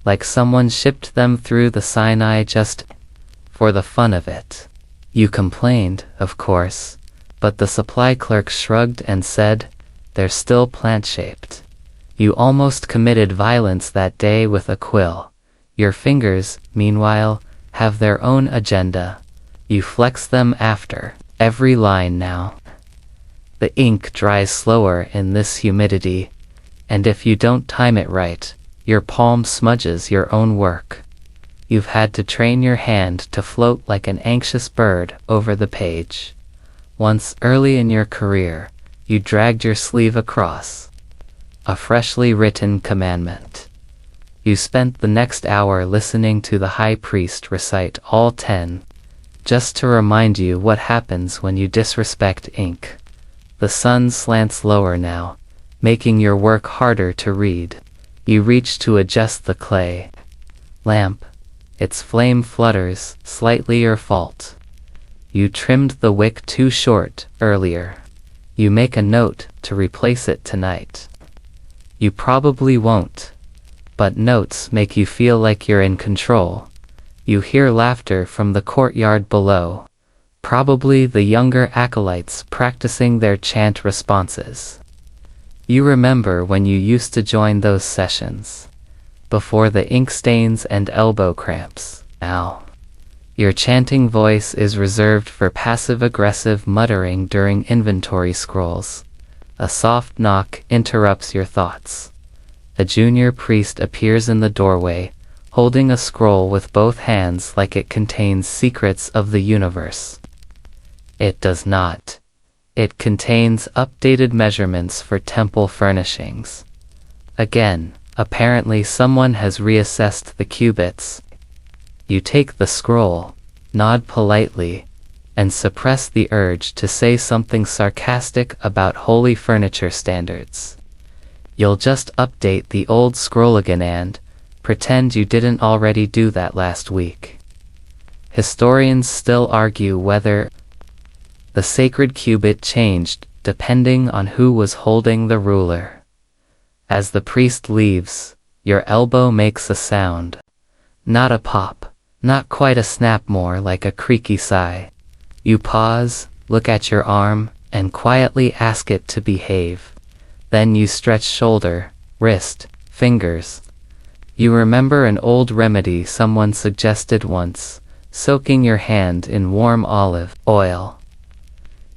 like someone shipped them through the Sinai just for the fun of it. You complained, of course, but the supply clerk shrugged and said, "They're still plant-shaped." You almost committed violence that day with a quill. Your fingers, meanwhile, have their own agenda. You flex them after every line now. The ink dries slower in this humidity, and if you don't time it right, your palm smudges your own work. You've had to train your hand to float like an anxious bird over the page. Once early in your career, You dragged your sleeve across. A freshly written commandment. You spent the next hour listening to the high priest recite all 10, just to remind you what happens when you disrespect ink. The sun slants lower now, making your work harder to read. You reach to adjust the clay lamp. Its flame flutters, slightly your fault. You trimmed the wick too short earlier. You make a note to replace it tonight. You probably won't, but notes make you feel like you're in control. You hear laughter from the courtyard below, probably the younger acolytes practicing their chant responses. You remember when you used to join those sessions, before the ink stains and elbow cramps. Now, your chanting voice is reserved for passive-aggressive muttering during inventory scrolls. A soft knock interrupts your thoughts. A junior priest appears in the doorway, holding a scroll with both hands like it contains secrets of the universe. It does not. It contains updated measurements for temple furnishings. Again, apparently someone has reassessed the cubits. You take the scroll, nod politely, and suppress the urge to say something sarcastic about holy furniture standards. You'll just update the old scroll again and pretend you didn't already do that last week. Historians still argue whether the sacred cubit changed depending on who was holding the ruler. As the priest leaves, your elbow makes a sound. Not a pop, not quite a snap, more like a creaky sigh. You pause, look at your arm, and quietly ask it to behave. Then you stretch shoulder, wrist, fingers. You remember an old remedy someone suggested once, soaking your hand in warm olive oil.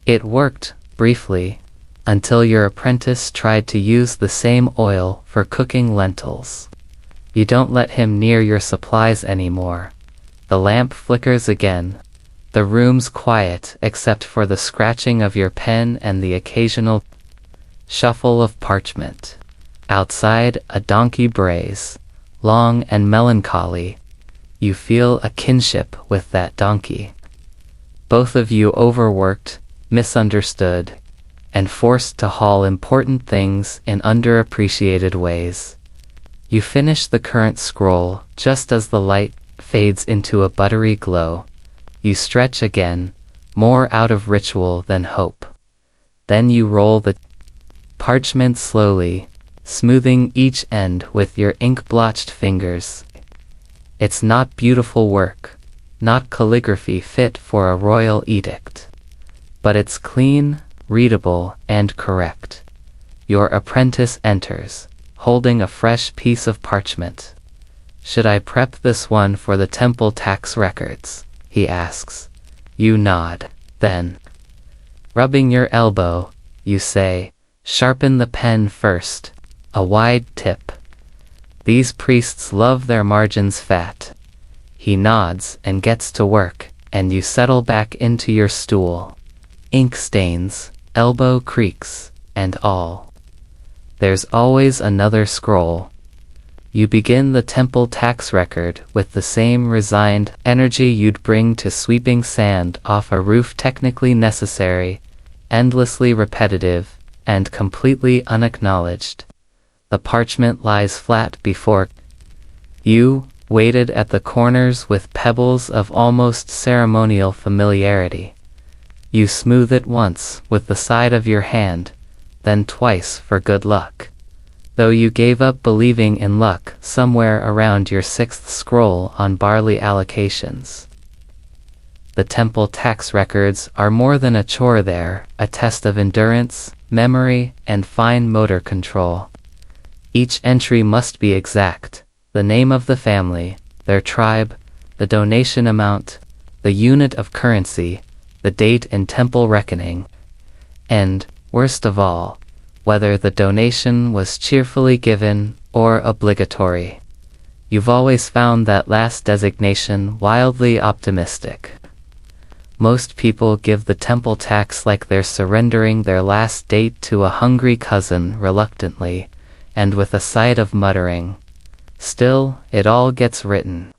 It worked, briefly, until your apprentice tried to use the same oil for cooking lentils. You don't let him near your supplies anymore. The lamp flickers again. The room's quiet except for the scratching of your pen and the occasional shuffle of parchment. Outside, a donkey brays, long and melancholy. You feel a kinship with that donkey. Both of you overworked, misunderstood, and forced to haul important things in underappreciated ways. You finish the current scroll just as the light fades into a buttery glow. You stretch again, more out of ritual than hope. Then you roll the parchment slowly, smoothing each end with your ink-blotched fingers. It's not beautiful work, not calligraphy fit for a royal edict. But it's clean, readable, and correct. Your apprentice enters, holding a fresh piece of parchment. "Should I prep this one for the temple tax records?" he asks. You nod. Then, rubbing your elbow, you say, "Sharpen the pen first." A wide tip. These priests love their margins fat. He nods and gets to work, and you settle back into your stool. Ink stains, elbow creaks, and all. There's always another scroll. You begin the temple tax record with the same resigned energy you'd bring to sweeping sand off a roof, technically necessary, endlessly repetitive, and completely unacknowledged. The parchment lies flat before you, weighted at the corners with pebbles of almost ceremonial familiarity. You smooth it once with the side of your hand, then twice for good luck. Though you gave up believing in luck somewhere around your 6th scroll on barley allocations. The temple tax records are more than a chore there, a test of endurance, memory, and fine motor control. Each entry must be exact: the name of the family, their tribe, the donation amount, the unit of currency, the date and temple reckoning, and, worst of all, whether the donation was cheerfully given or obligatory. You've always found that last designation wildly optimistic. Most people give the temple tax like they're surrendering their last date to a hungry cousin reluctantly, and with a sight of muttering. Still, it all gets written.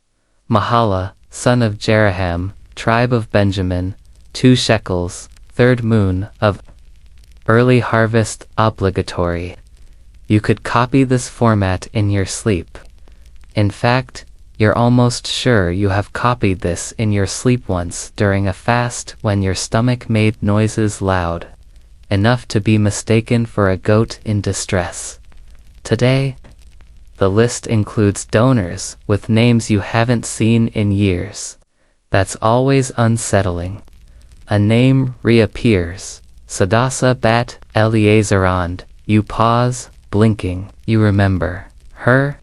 Mahala, son of Jeraham, tribe of Benjamin, 2 shekels, 3rd moon of early harvest obligatory. You could copy this format in your sleep. In fact, you're almost sure you have copied this in your sleep once during a fast when your stomach made noises loud enough to be mistaken for a goat in distress. Today, the list includes donors with names you haven't seen in years. That's always unsettling. A name reappears. Sadasa Bat Eliezerand. You pause, blinking. You remember her?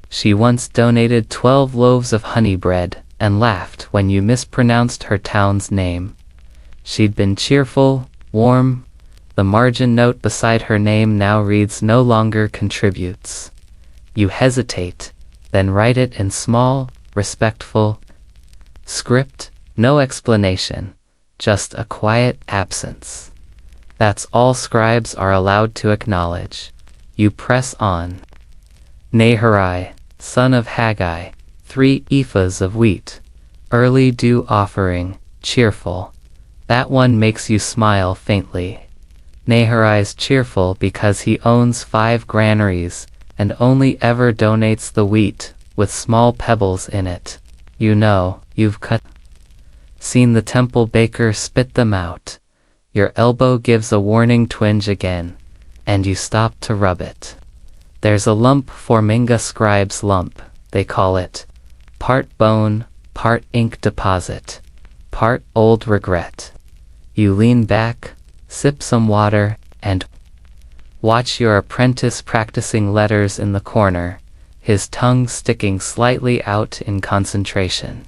She once donated 12 loaves of honey bread and laughed when you mispronounced her town's name. She'd been cheerful, warm. The margin note beside her name now reads no longer contributes. You hesitate, then write it in small, respectful script, no explanation, just a quiet absence. That's all scribes are allowed to acknowledge. You press on. Naharai, son of Haggai, 3 ephahs of wheat. Early dew offering, cheerful. That one makes you smile faintly. Naharai's cheerful because he owns 5 granaries and only ever donates the wheat with small pebbles in it. You know, you've seen the temple baker spit them out. Your elbow gives a warning twinge again, and you stop to rub it. There's a lump for Minga Scribe's lump, they call it. Part bone, part ink deposit, part old regret. You lean back, sip some water, and watch your apprentice practicing letters in the corner, his tongue sticking slightly out in concentration.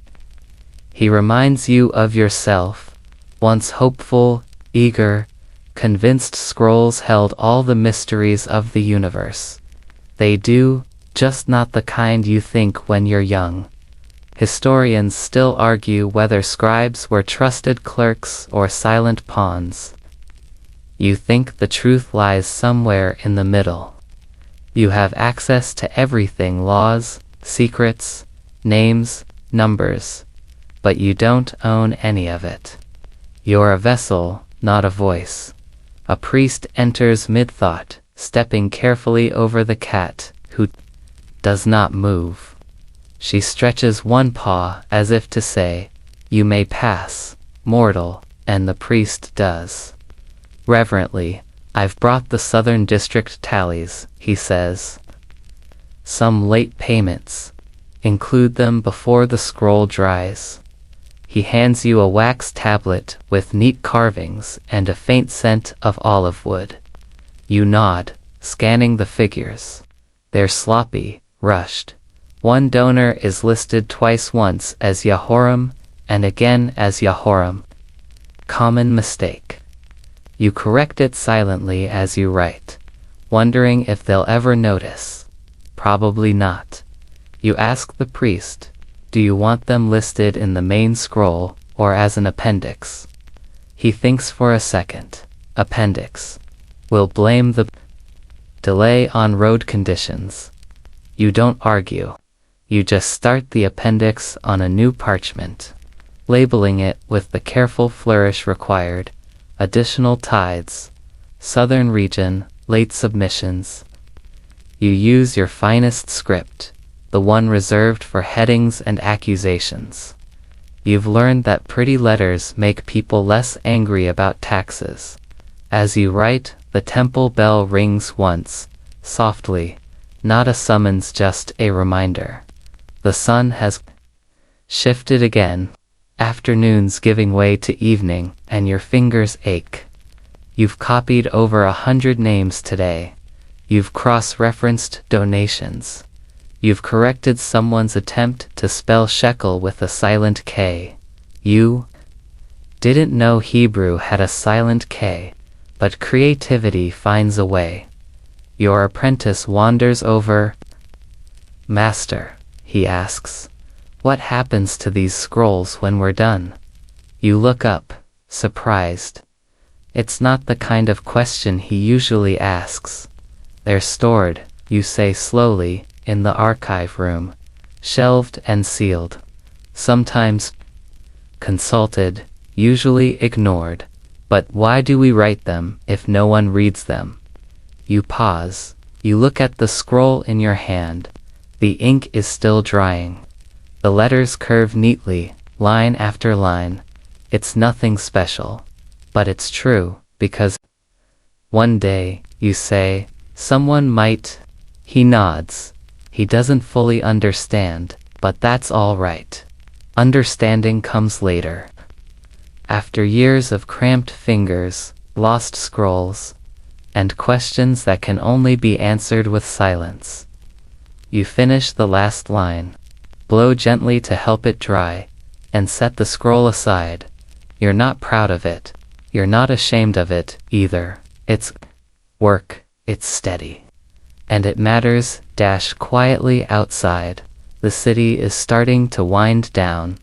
He reminds you of yourself, once hopeful, eager, convinced scrolls held all the mysteries of the universe. They do, just not the kind you think when you're young. Historians still argue whether scribes were trusted clerks or silent pawns. You think the truth lies somewhere in the middle. You have access to everything: laws, secrets, names, numbers. But you don't own any of it. You're a vessel, not a voice. A priest enters mid-thought, stepping carefully over the cat, who does not move. She stretches one paw as if to say, "You may pass, mortal," and the priest does. Reverently, "I've brought the Southern District tallies," he says. "Some late payments. Include them before the scroll dries." He hands you a wax tablet with neat carvings and a faint scent of olive wood. You nod, scanning the figures. They're sloppy, rushed. One donor is listed twice, once as Yahoram and again as Yahoram. Common mistake. You correct it silently as you write, wondering if they'll ever notice. Probably not. You ask the priest, "Do you want them listed in the main scroll or as an appendix?" He thinks for a second. Appendix. We'll blame the delay on road conditions. You don't argue. You just start the appendix on a new parchment, labeling it with the careful flourish required. Additional tithes. Southern region, late submissions. You use your finest script, the one reserved for headings and accusations. You've learned that pretty letters make people less angry about taxes. As you write, the temple bell rings once, softly, not a summons, just a reminder. The sun has shifted again, afternoons giving way to evening, and your fingers ache. You've copied over 100 names today. You've cross-referenced donations. You've corrected someone's attempt to spell shekel with a silent K. You didn't know Hebrew had a silent K, but creativity finds a way. Your apprentice wanders over. "Master," he asks, "what happens to these scrolls when we're done?" You look up, surprised. It's not the kind of question he usually asks. They're stored, you say slowly, in the archive room, shelved and sealed. Sometimes consulted, usually ignored. But why do we write them if no one reads them? You pause. You look at the scroll in your hand. The ink is still drying. The letters curve neatly, line after line. It's nothing special. But it's true, because one day, you say, someone might. He nods. He doesn't fully understand, but that's all right. Understanding comes later. After years of cramped fingers, lost scrolls, and questions that can only be answered with silence. You finish the last line, blow gently to help it dry, and set the scroll aside. You're not proud of it. You're not ashamed of it, either. It's work, it's steady. And it matters. Quietly outside, the city is starting to wind down.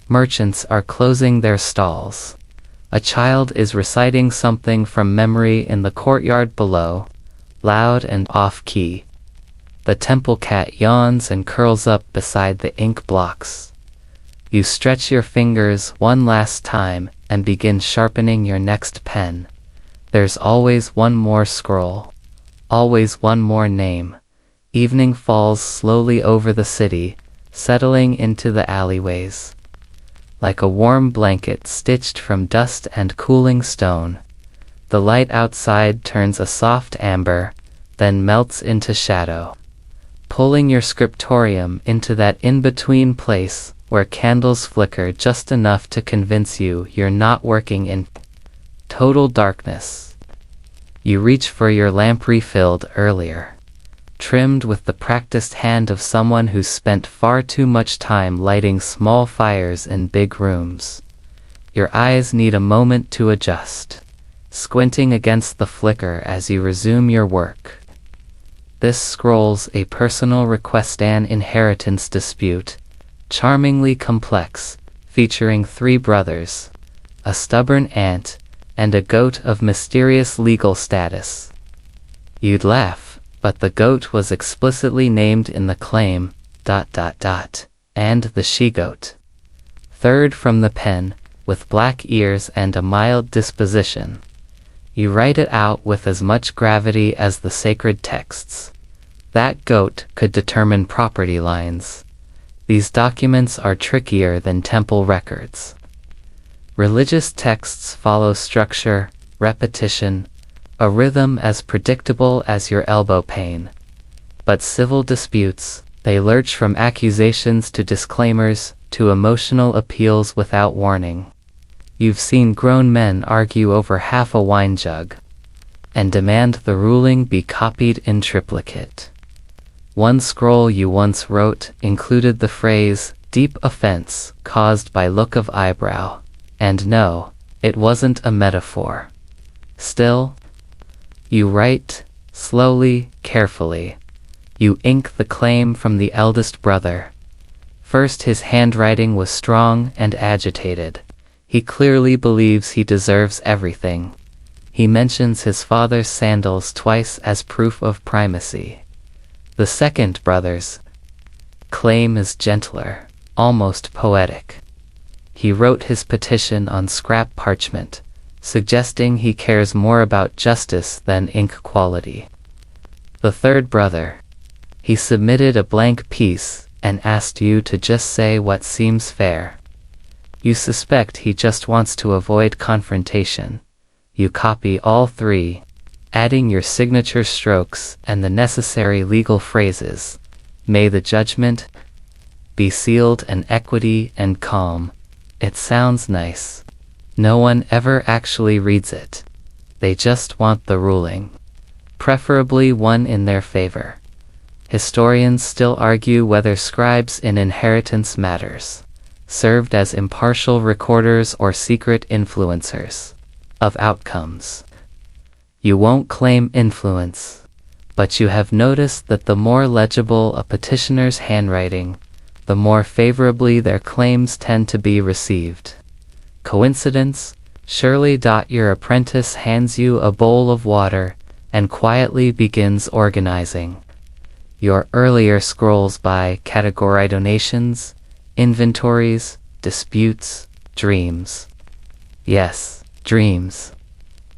Merchants are closing their stalls. A child is reciting something from memory in the courtyard below, loud and off-key. The temple cat yawns and curls up beside the ink blocks. You stretch your fingers one last time and begin sharpening your next pen. There's always one more scroll. Always one more name. Evening falls slowly over the city, settling into the alleyways. Like a warm blanket stitched from dust and cooling stone. The light outside turns a soft amber, then melts into shadow. Pulling your scriptorium into that in-between place where candles flicker just enough to convince you you're not working in total darkness. You reach for your lamp refilled earlier, trimmed with the practiced hand of someone who's spent far too much time lighting small fires in big rooms. Your eyes need a moment to adjust, squinting against the flicker as you resume your work. This scroll's a personal request, an inheritance dispute, charmingly complex, featuring 3 brothers, a stubborn aunt, and a goat of mysterious legal status. You'd laugh, but the goat was explicitly named in the claim, ... and the she-goat. Third from the pen, with black ears and a mild disposition. You write it out with as much gravity as the sacred texts. That goat could determine property lines. These documents are trickier than temple records. Religious texts follow structure, repetition, a rhythm as predictable as your elbow pain. But civil disputes, they lurch from accusations to disclaimers, to emotional appeals without warning. You've seen grown men argue over half a wine jug, and demand the ruling be copied in triplicate. One scroll you once wrote included the phrase, "deep offense caused by look of eyebrow," and no, it wasn't a metaphor. Still, you write, slowly, carefully. You ink the claim from the eldest brother. First, his handwriting was strong and agitated. He clearly believes he deserves everything. He mentions his father's sandals twice as proof of primacy. The second brother's claim is gentler, almost poetic. He wrote his petition on scrap parchment, suggesting he cares more about justice than ink quality. The third brother, he submitted a blank piece and asked you to just say what seems fair. You suspect he just wants to avoid confrontation. You copy all 3, adding your signature strokes and the necessary legal phrases. May the judgment be sealed and equity and calm. It sounds nice. No one ever actually reads it. They just want the ruling. Preferably one in their favor. Historians still argue whether scribes in inheritance matters, served as impartial recorders or secret influencers of outcomes. You won't claim influence, but you have noticed that the more legible a petitioner's handwriting, the more favorably their claims tend to be received. Coincidence? Surely. Your apprentice hands you a bowl of water and quietly begins organizing your earlier scrolls by category: donations, inventories, disputes, dreams. Yes, dreams.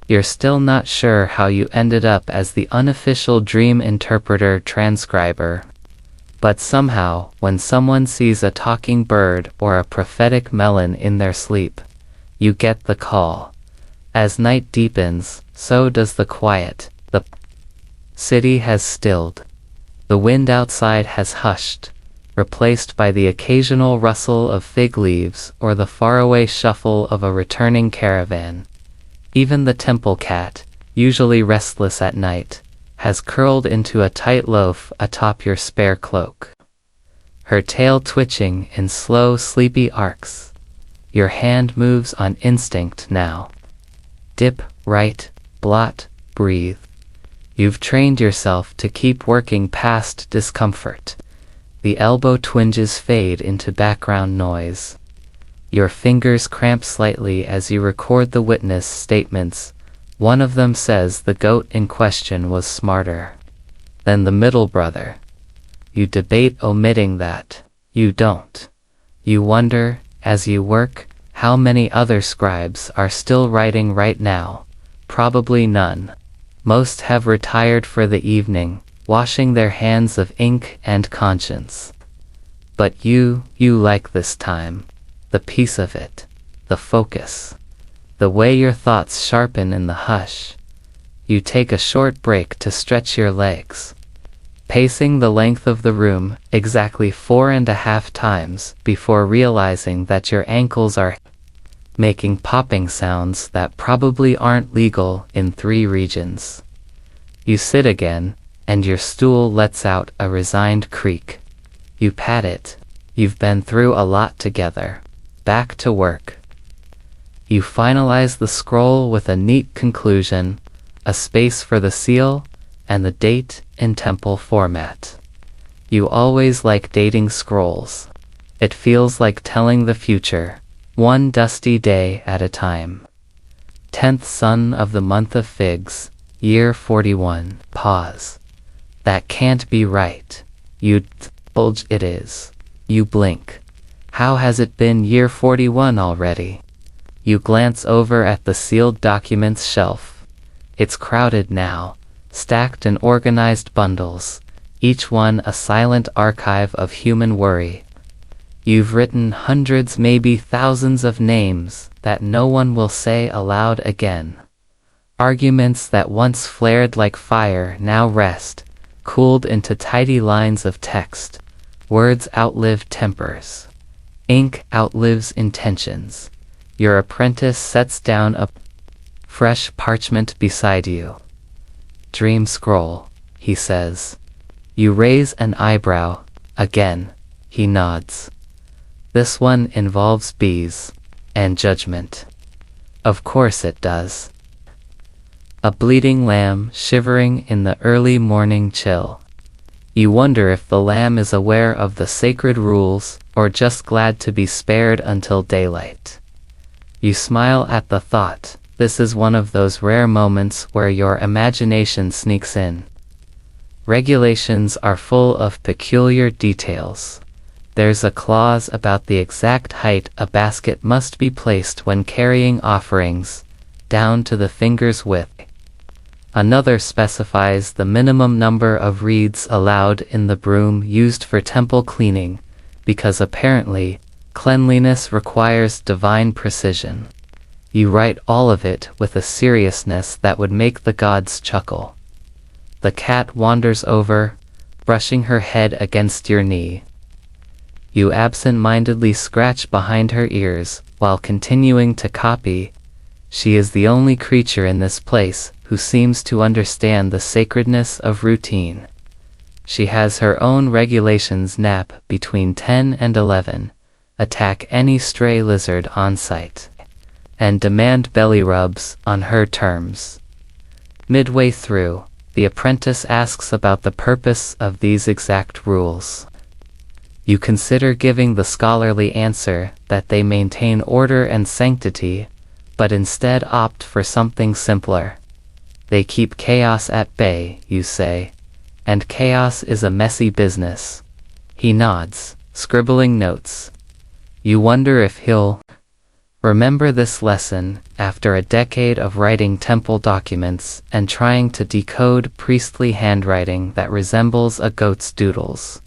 You're still not sure how you ended up as the unofficial dream interpreter transcriber. But somehow, when someone sees a talking bird or a prophetic melon in their sleep, you get the call. As night deepens, so does the quiet. The city has stilled. The wind outside has hushed, replaced by the occasional rustle of fig leaves or the faraway shuffle of a returning caravan. Even the temple cat, usually restless at night, has curled into a tight loaf atop your spare cloak, her tail twitching in slow, sleepy arcs. Your hand moves on instinct now. Dip, write, blot, breathe. You've trained yourself to keep working past discomfort. The elbow twinges fade into background noise. Your fingers cramp slightly as you record the witness statements. One of them says the goat in question was smarter than the middle brother. You debate omitting that. You don't. You wonder, as you work, how many other scribes are still writing right now. Probably none. Most have retired for the evening, washing their hands of ink and conscience. But you like this time. The peace of it. The focus. The way your thoughts sharpen in the hush. You take a short break to stretch your legs, pacing the length of the room exactly 4.5 times before realizing that your ankles are making popping sounds that probably aren't legal in 3 regions. You sit again, and your stool lets out a resigned creak. You pat it. You've been through a lot together. Back to work. You finalize the scroll with a neat conclusion, a space for the seal, and the date in temple format. You always like dating scrolls. It feels like telling the future, one dusty day at a time. 10th sun of the month of figs, year 41. Pause. That can't be right. You bulge. It is. You blink. How has it been year 41 already? You glance over at the sealed documents shelf. It's crowded now, stacked in organized bundles, each one a silent archive of human worry. You've written hundreds, maybe thousands of names that no one will say aloud again. Arguments that once flared like fire now rest, cooled into tidy lines of text. Words outlive tempers. Ink outlives intentions. Your apprentice sets down a fresh parchment beside you. Dream scroll, he says. You raise an eyebrow. Again, he nods. This one involves bees and judgment. Of course it does. A bleeding lamb shivering in the early morning chill. You wonder if the lamb is aware of the sacred rules or just glad to be spared until daylight. You smile at the thought. This is one of those rare moments where your imagination sneaks in. Regulations are full of peculiar details. There's a clause about the exact height a basket must be placed when carrying offerings, down to the finger's width. Another specifies the minimum number of reeds allowed in the broom used for temple cleaning, because apparently, cleanliness requires divine precision. You write all of it with a seriousness that would make the gods chuckle. The cat wanders over, brushing her head against your knee. You absent-mindedly scratch behind her ears while continuing to copy. She is the only creature in this place who seems to understand the sacredness of routine. She has her own regulations: nap between 10 and 11, attack any stray lizard on sight, and demand belly rubs on her terms. Midway through, the apprentice asks about the purpose of these exact rules. You consider giving the scholarly answer that they maintain order and sanctity, but instead opt for something simpler. They keep chaos at bay, you say, and chaos is a messy business. He nods, scribbling notes. You wonder if he'll remember this lesson after a decade of writing temple documents and trying to decode priestly handwriting that resembles a goat's doodles.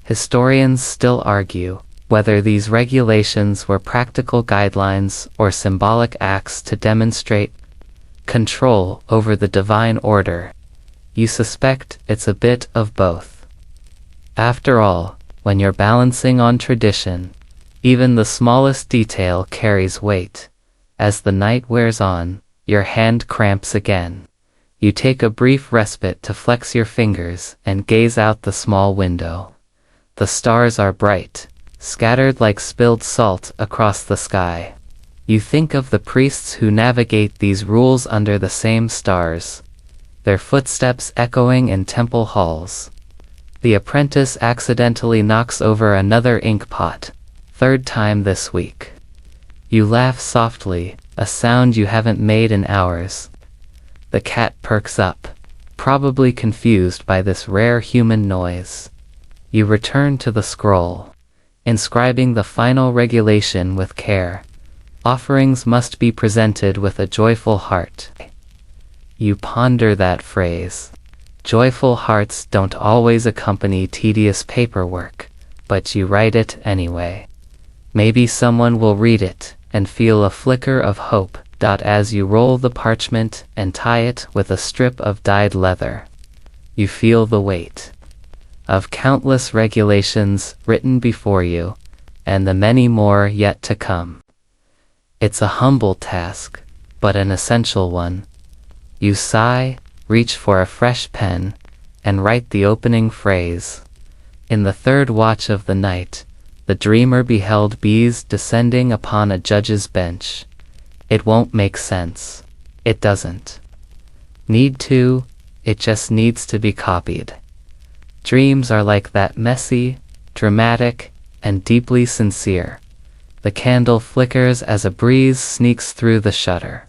Historians still argue whether these regulations were practical guidelines or symbolic acts to demonstrate control over the divine order. You suspect it's a bit of both. After all, when you're balancing on tradition, even the smallest detail carries weight. As the night wears on, your hand cramps again. You take a brief respite to flex your fingers and gaze out the small window. The stars are bright, scattered like spilled salt across the sky. You think of the priests who navigate these rules under the same stars, their footsteps echoing in temple halls. The apprentice accidentally knocks over another ink pot, third time this week. You laugh softly, a sound you haven't made in hours. The cat perks up, probably confused by this rare human noise. You return to the scroll, inscribing the final regulation with care. Offerings must be presented with a joyful heart. You ponder that phrase. Joyful hearts don't always accompany tedious paperwork, but you write it anyway. Maybe someone will read it and feel a flicker of hope. As you roll the parchment and tie it with a strip of dyed leather, you feel the weight of countless regulations written before you, and the many more yet to come. It's a humble task, but an essential one. You sigh, reach for a fresh pen, and write the opening phrase. In the third watch of the night, the dreamer beheld bees descending upon a judge's bench. It won't make sense. It doesn't need to, it just needs to be copied. Dreams are like that, messy, dramatic, and deeply sincere. The candle flickers as a breeze sneaks through the shutter.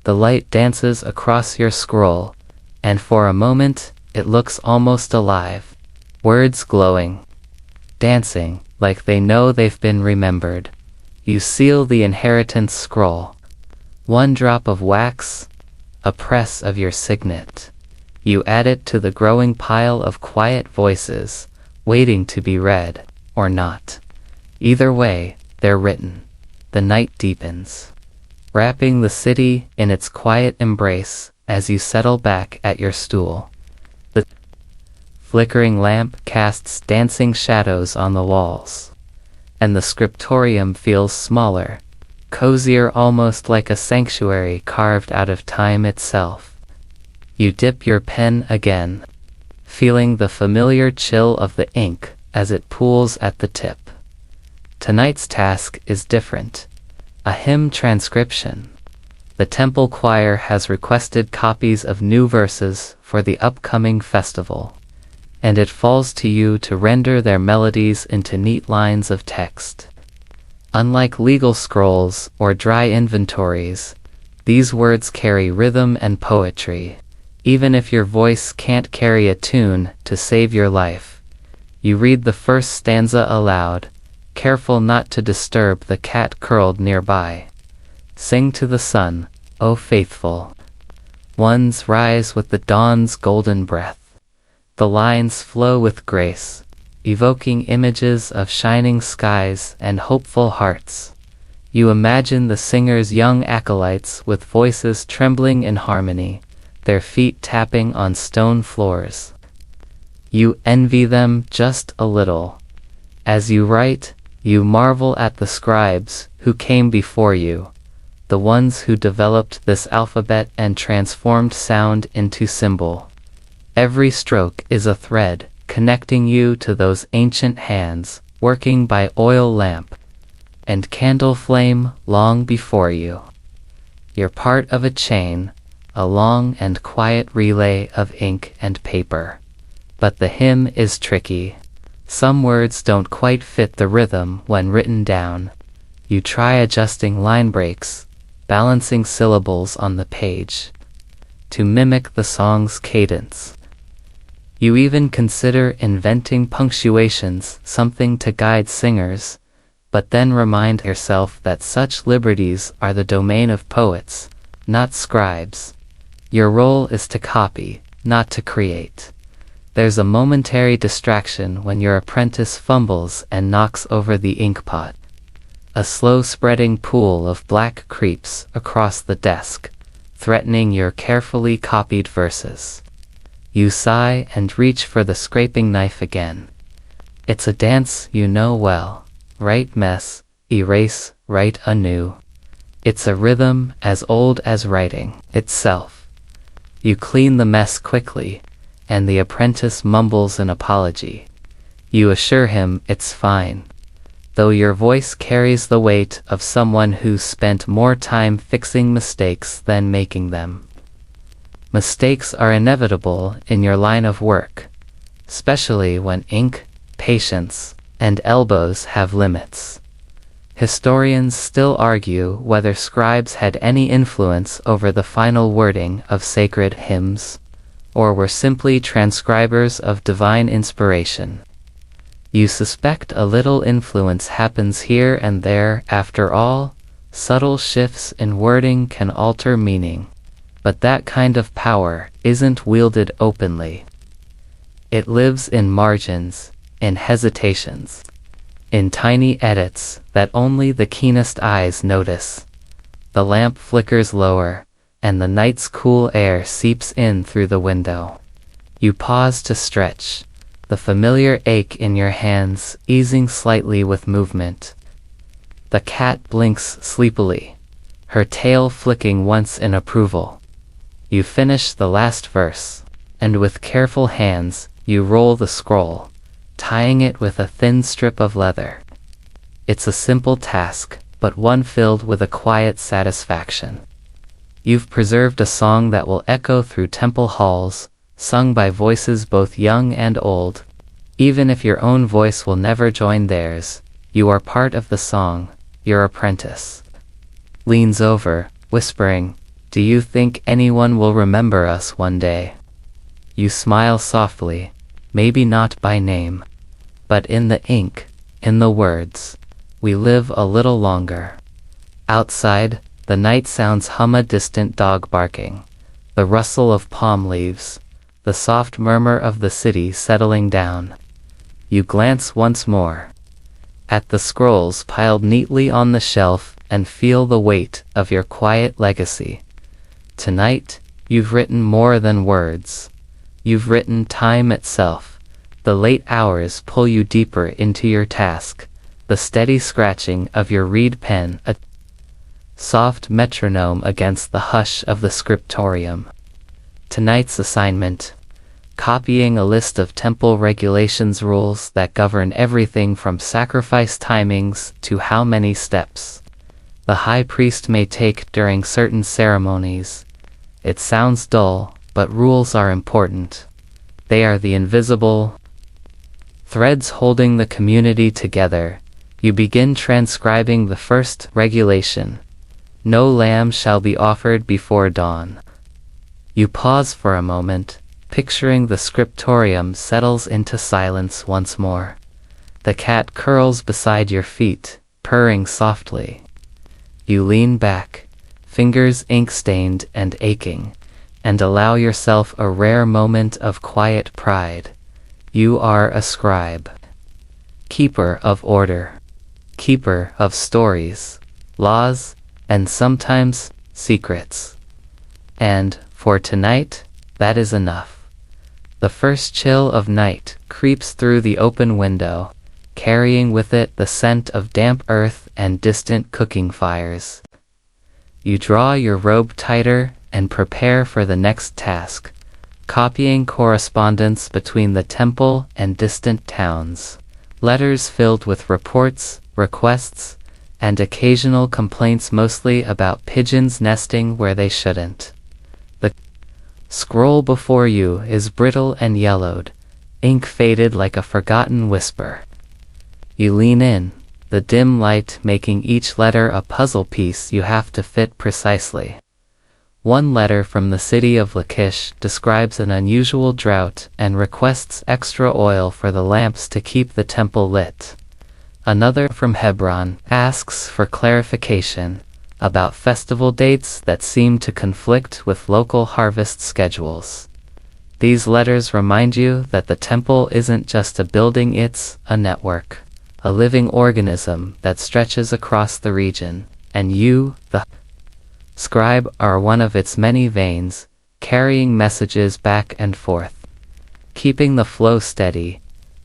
The light dances across your scroll, and for a moment, it looks almost alive. Words glowing, dancing, like they know they've been remembered. You seal the inheritance scroll. One drop of wax, a press of your signet. You add it to the growing pile of quiet voices, waiting to be read, or not. Either way, they're written. The night deepens, wrapping the city in its quiet embrace as you settle back at your stool. The flickering lamp casts dancing shadows on the walls, and the scriptorium feels smaller, cozier, almost like a sanctuary carved out of time itself. You dip your pen again, feeling the familiar chill of the ink as it pools at the tip. Tonight's task is different. A hymn transcription. The temple choir has requested copies of new verses for the upcoming festival, and it falls to you to render their melodies into neat lines of text. Unlike legal scrolls or dry inventories, these words carry rhythm and poetry. Even if your voice can't carry a tune to save your life, you read the first stanza aloud, careful not to disturb the cat curled nearby. Sing to the sun, O faithful ones, rise with the dawn's golden breath. The lines flow with grace, evoking images of shining skies and hopeful hearts. You imagine the singers, young acolytes with voices trembling in harmony, their feet tapping on stone floors. You envy them just a little. As you write, you marvel at the scribes who came before you, the ones who developed this alphabet and transformed sound into symbol. Every stroke is a thread, connecting you to those ancient hands, working by oil lamp and candle flame long before you. You're part of a chain, a long and quiet relay of ink and paper. But the hymn is tricky. Some words don't quite fit the rhythm when written down. You try adjusting line breaks, balancing syllables on the page to mimic the song's cadence. You even consider inventing punctuations, something to guide singers, but then remind yourself that such liberties are the domain of poets, not scribes. Your role is to copy, not to create. There's a momentary distraction when your apprentice fumbles and knocks over the inkpot. A slow-spreading pool of black creeps across the desk, threatening your carefully copied verses. You sigh and reach for the scraping knife again. It's a dance you know well. Write mess, erase, write anew. It's a rhythm as old as writing itself. You clean the mess quickly, and the apprentice mumbles an apology. You assure him it's fine, though your voice carries the weight of someone who's spent more time fixing mistakes than making them. Mistakes are inevitable in your line of work, especially when ink, patience, and elbows have limits. Historians still argue whether scribes had any influence over the final wording of sacred hymns, or were simply transcribers of divine inspiration. You suspect a little influence happens here and there. After all, subtle shifts in wording can alter meaning, but that kind of power isn't wielded openly. It lives in margins, in hesitations, in tiny edits that only the keenest eyes notice. The lamp flickers lower, and the night's cool air seeps in through the window. You pause to stretch, the familiar ache in your hands easing slightly with movement. The cat blinks sleepily, her tail flicking once in approval. You finish the last verse, and with careful hands, you roll the scroll, tying it with a thin strip of leather. It's a simple task, but one filled with a quiet satisfaction. You've preserved a song that will echo through temple halls, sung by voices both young and old. Even if your own voice will never join theirs, you are part of the song. Your apprentice leans over, whispering, "Do you think anyone will remember us one day?" You smile softly, maybe not by name, but in the ink, in the words. We live a little longer. Outside, the night sounds hum a distant dog barking, the rustle of palm leaves, the soft murmur of the city settling down. You glance once more at the scrolls piled neatly on the shelf and feel the weight of your quiet legacy. Tonight, you've written more than words. You've written time itself. The late hours pull you deeper into your task, the steady scratching of your reed pen, a soft metronome against the hush of the scriptorium. Tonight's assignment: copying a list of temple regulations, rules that govern everything from sacrifice timings to how many steps the high priest may take during certain ceremonies. It sounds dull, but rules are important. They are the invisible threads holding the community together. You begin transcribing the first regulation: no lamb shall be offered before dawn. You pause for a moment, picturing the scriptorium settles into silence once more. The cat curls beside your feet, purring softly. You lean back, fingers ink-stained and aching, and allow yourself a rare moment of quiet pride. You are a scribe, keeper of order, keeper of stories, laws, and sometimes secrets. And, for tonight, that is enough. The first chill of night creeps through the open window, carrying with it the scent of damp earth and distant cooking fires. You draw your robe tighter and prepare for the next task: copying correspondence between the temple and distant towns, letters filled with reports, requests, and occasional complaints, mostly about pigeons nesting where they shouldn't. The scroll before you is brittle and yellowed, ink faded like a forgotten whisper. You lean in, the dim light making each letter a puzzle piece you have to fit precisely. One letter from the city of Lachish describes an unusual drought and requests extra oil for the lamps to keep the temple lit. Another from Hebron asks for clarification about festival dates that seem to conflict with local harvest schedules. These letters remind you that the temple isn't just a building, it's a network, a living organism that stretches across the region, and you, the scribe, are one of its many veins, carrying messages back and forth. Keeping the flow steady,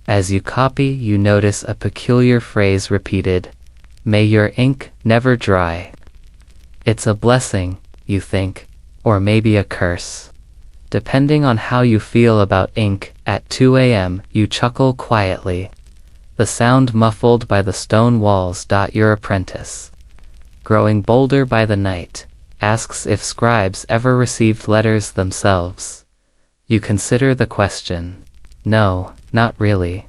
as you copy you notice a peculiar phrase repeated, "May your ink never dry." It's a blessing, you think, or maybe a curse. Depending on how you feel about ink, at 2 a.m. you chuckle quietly. The sound muffled by the stone walls. Your apprentice, growing bolder by the night, asks if scribes ever received letters themselves. You consider the question. No, not really.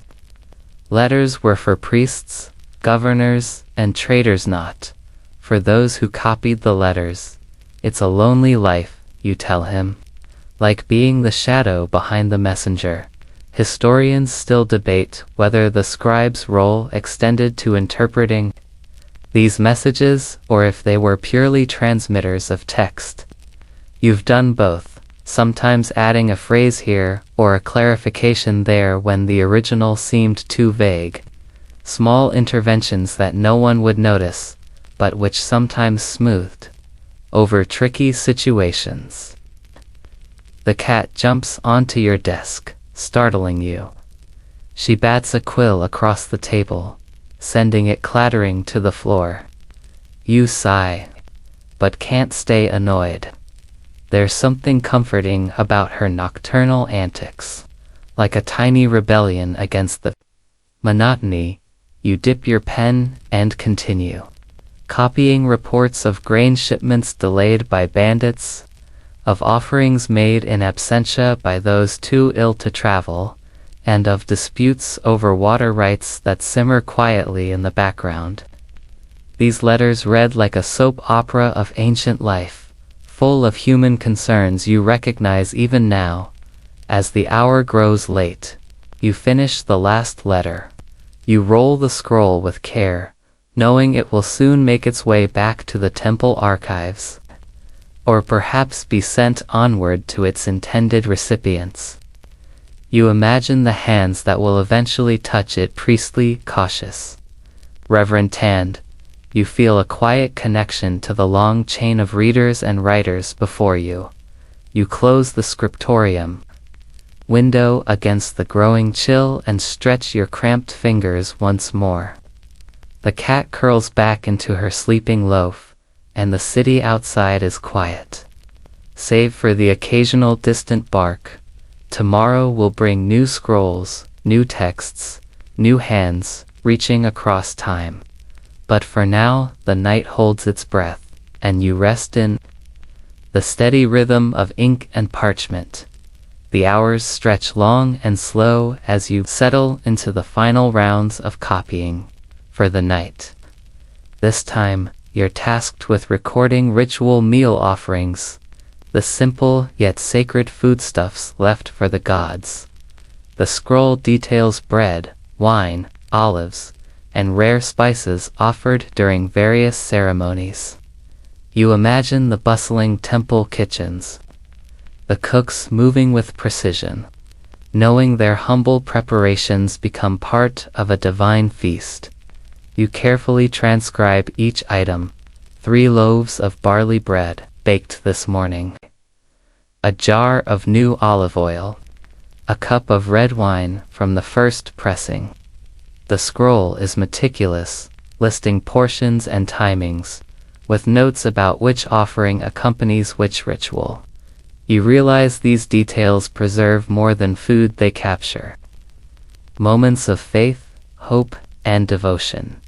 Letters were for priests, governors, and traders, not for those who copied the letters. It's a lonely life, you tell him, like being the shadow behind the messenger. Historians still debate whether the scribe's role extended to interpreting these messages or if they were purely transmitters of text. You've done both, sometimes adding a phrase here or a clarification there when the original seemed too vague. Small interventions that no one would notice, but which sometimes smoothed over tricky situations. The cat jumps onto your desk, startling you. She bats a quill across the table, sending it clattering to the floor. You sigh, but can't stay annoyed. There's something comforting about her nocturnal antics, like a tiny rebellion against the monotony. You dip your pen and continue, copying reports of grain shipments delayed by bandits, of offerings made in absentia by those too ill to travel, and of disputes over water rights that simmer quietly in the background. These letters read like a soap opera of ancient life, full of human concerns you recognize even now. As the hour grows late, you finish the last letter. You roll the scroll with care, knowing it will soon make its way back to the temple archives, or perhaps be sent onward to its intended recipients. You imagine the hands that will eventually touch it, priestly, cautious, reverent hand. You feel a quiet connection to the long chain of readers and writers before you. You close the scriptorium window against the growing chill and stretch your cramped fingers once more. The cat curls back into her sleeping loaf, and the city outside is quiet, save for the occasional distant bark. Tomorrow will bring new scrolls, new texts, new hands reaching across time. But for now, the night holds its breath, and you rest in the steady rhythm of ink and parchment. The hours stretch long and slow as you settle into the final rounds of copying for the night. This time, you're tasked with recording ritual meal offerings, the simple yet sacred foodstuffs left for the gods. The scroll details bread, wine, olives, and rare spices offered during various ceremonies. You imagine the bustling temple kitchens, the cooks moving with precision, knowing their humble preparations become part of a divine feast. You carefully transcribe each item: 3 loaves of barley bread, baked this morning, a jar of new olive oil, a cup of red wine from the first pressing. The scroll is meticulous, listing portions and timings, with notes about which offering accompanies which ritual. You realize these details preserve more than food, they capture moments of faith, hope, and devotion.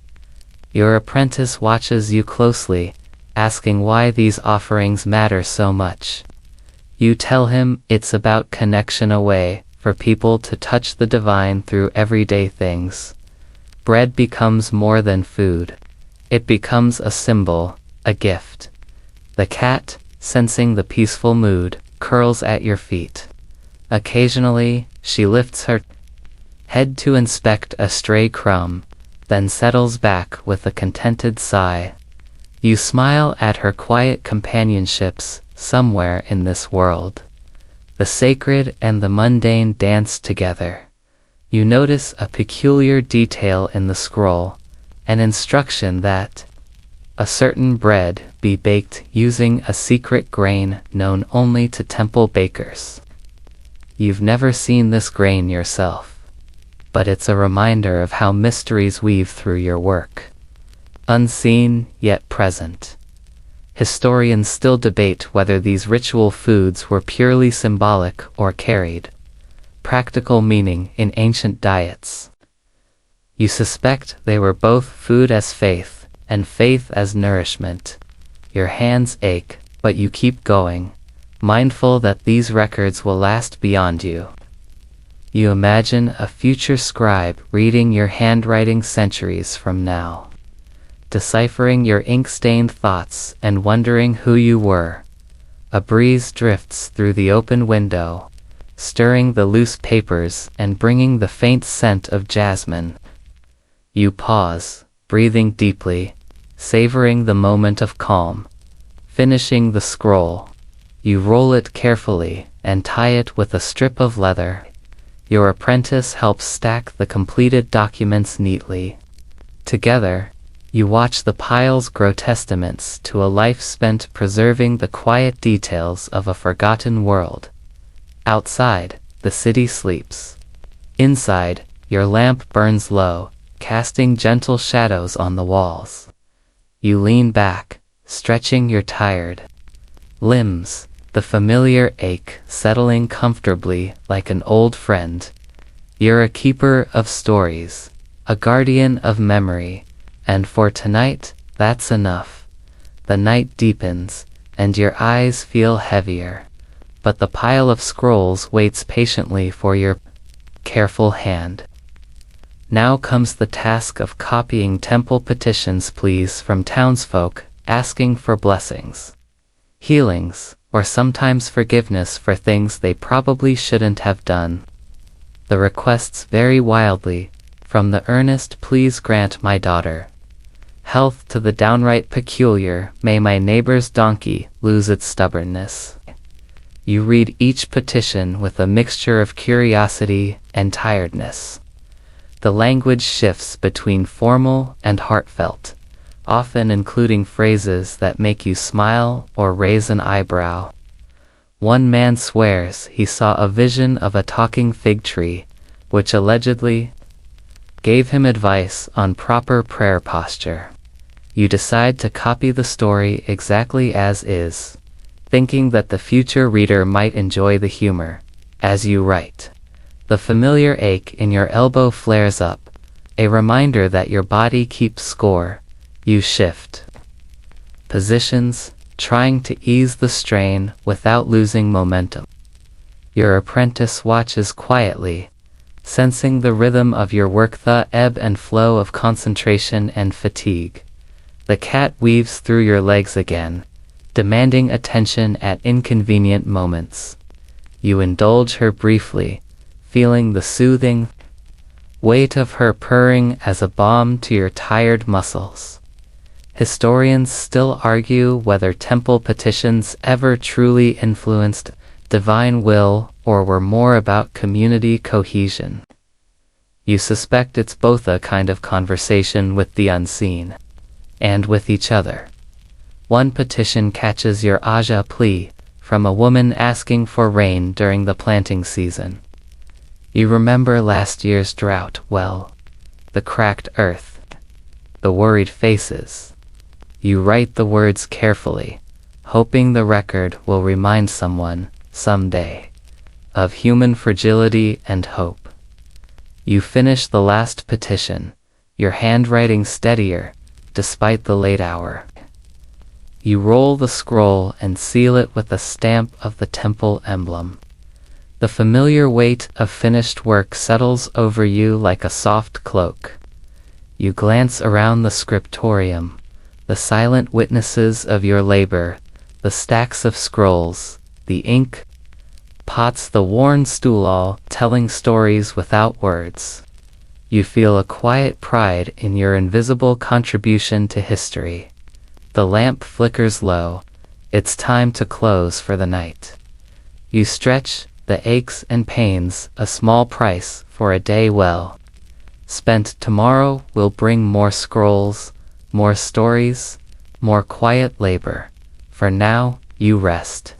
Your apprentice watches you closely, asking why these offerings matter so much. You tell him it's about connection away for people to touch the divine through everyday things. Bread becomes more than food. It becomes a symbol, a gift. The cat, sensing the peaceful mood, curls at your feet. Occasionally, she lifts her head to inspect a stray crumb, then settles back with a contented sigh. You smile at her quiet companionships somewhere in this world. The sacred and the mundane dance together. You notice a peculiar detail in the scroll, an instruction that a certain bread be baked using a secret grain known only to temple bakers. You've never seen this grain yourself, but it's a reminder of how mysteries weave through your work. Unseen, yet present. Historians still debate whether these ritual foods were purely symbolic or carried practical meaning in ancient diets. You suspect they were both food as faith, and faith as nourishment. Your hands ache, but you keep going, mindful that these records will last beyond you. You imagine a future scribe reading your handwriting centuries from now, deciphering your ink-stained thoughts and wondering who you were. A breeze drifts through the open window, stirring the loose papers and bringing the faint scent of jasmine. You pause, breathing deeply, savoring the moment of calm. Finishing the scroll, you roll it carefully and tie it with a strip of leather. Your apprentice helps stack the completed documents neatly. Together, you watch the piles grow testaments to a life spent preserving the quiet details of a forgotten world. Outside, the city sleeps. Inside, your lamp burns low, casting gentle shadows on the walls. You lean back, stretching your tired limbs, the familiar ache settling comfortably like an old friend. You're a keeper of stories, a guardian of memory, and for tonight, that's enough. The night deepens, and your eyes feel heavier, but the pile of scrolls waits patiently for your careful hand. Now comes the task of copying temple petitions pleas from townsfolk, asking for blessings, healings, or sometimes forgiveness for things they probably shouldn't have done. The requests vary wildly, from the earnest "please grant my daughter" health to the downright peculiar "may my neighbor's donkey lose its stubbornness." You read each petition with a mixture of curiosity and tiredness. The language shifts between formal and heartfelt, often including phrases that make you smile or raise an eyebrow. One man swears he saw a vision of a talking fig tree, which allegedly gave him advice on proper prayer posture. You decide to copy the story exactly as is, thinking that the future reader might enjoy the humor. As you write, the familiar ache in your elbow flares up, a reminder that your body keeps score. You shift positions, trying to ease the strain without losing momentum. Your apprentice watches quietly, sensing the rhythm of your work, the ebb and flow of concentration and fatigue. The cat weaves through your legs again, demanding attention at inconvenient moments. You indulge her briefly, feeling the soothing weight of her purring as a balm to your tired muscles. Historians still argue whether temple petitions ever truly influenced divine will or were more about community cohesion. You suspect it's both a kind of conversation with the unseen and with each other. One petition catches your eye, plea from a woman asking for rain during the planting season. You remember last year's drought well, the cracked earth, the worried faces. You write the words carefully, hoping the record will remind someone, someday, of human fragility and hope. You finish the last petition, your handwriting steadier, despite the late hour. You roll the scroll and seal it with a stamp of the temple emblem. The familiar weight of finished work settles over you like a soft cloak. You glance around the scriptorium, the silent witnesses of your labor, the stacks of scrolls, the ink pots, the worn stool, all telling stories without words. You feel a quiet pride in your invisible contribution to history. The lamp flickers low. It's time to close for the night. You stretch, the aches and pains, a small price for a day well spent. Tomorrow will bring more scrolls, more stories, more quiet labor. For now, you rest.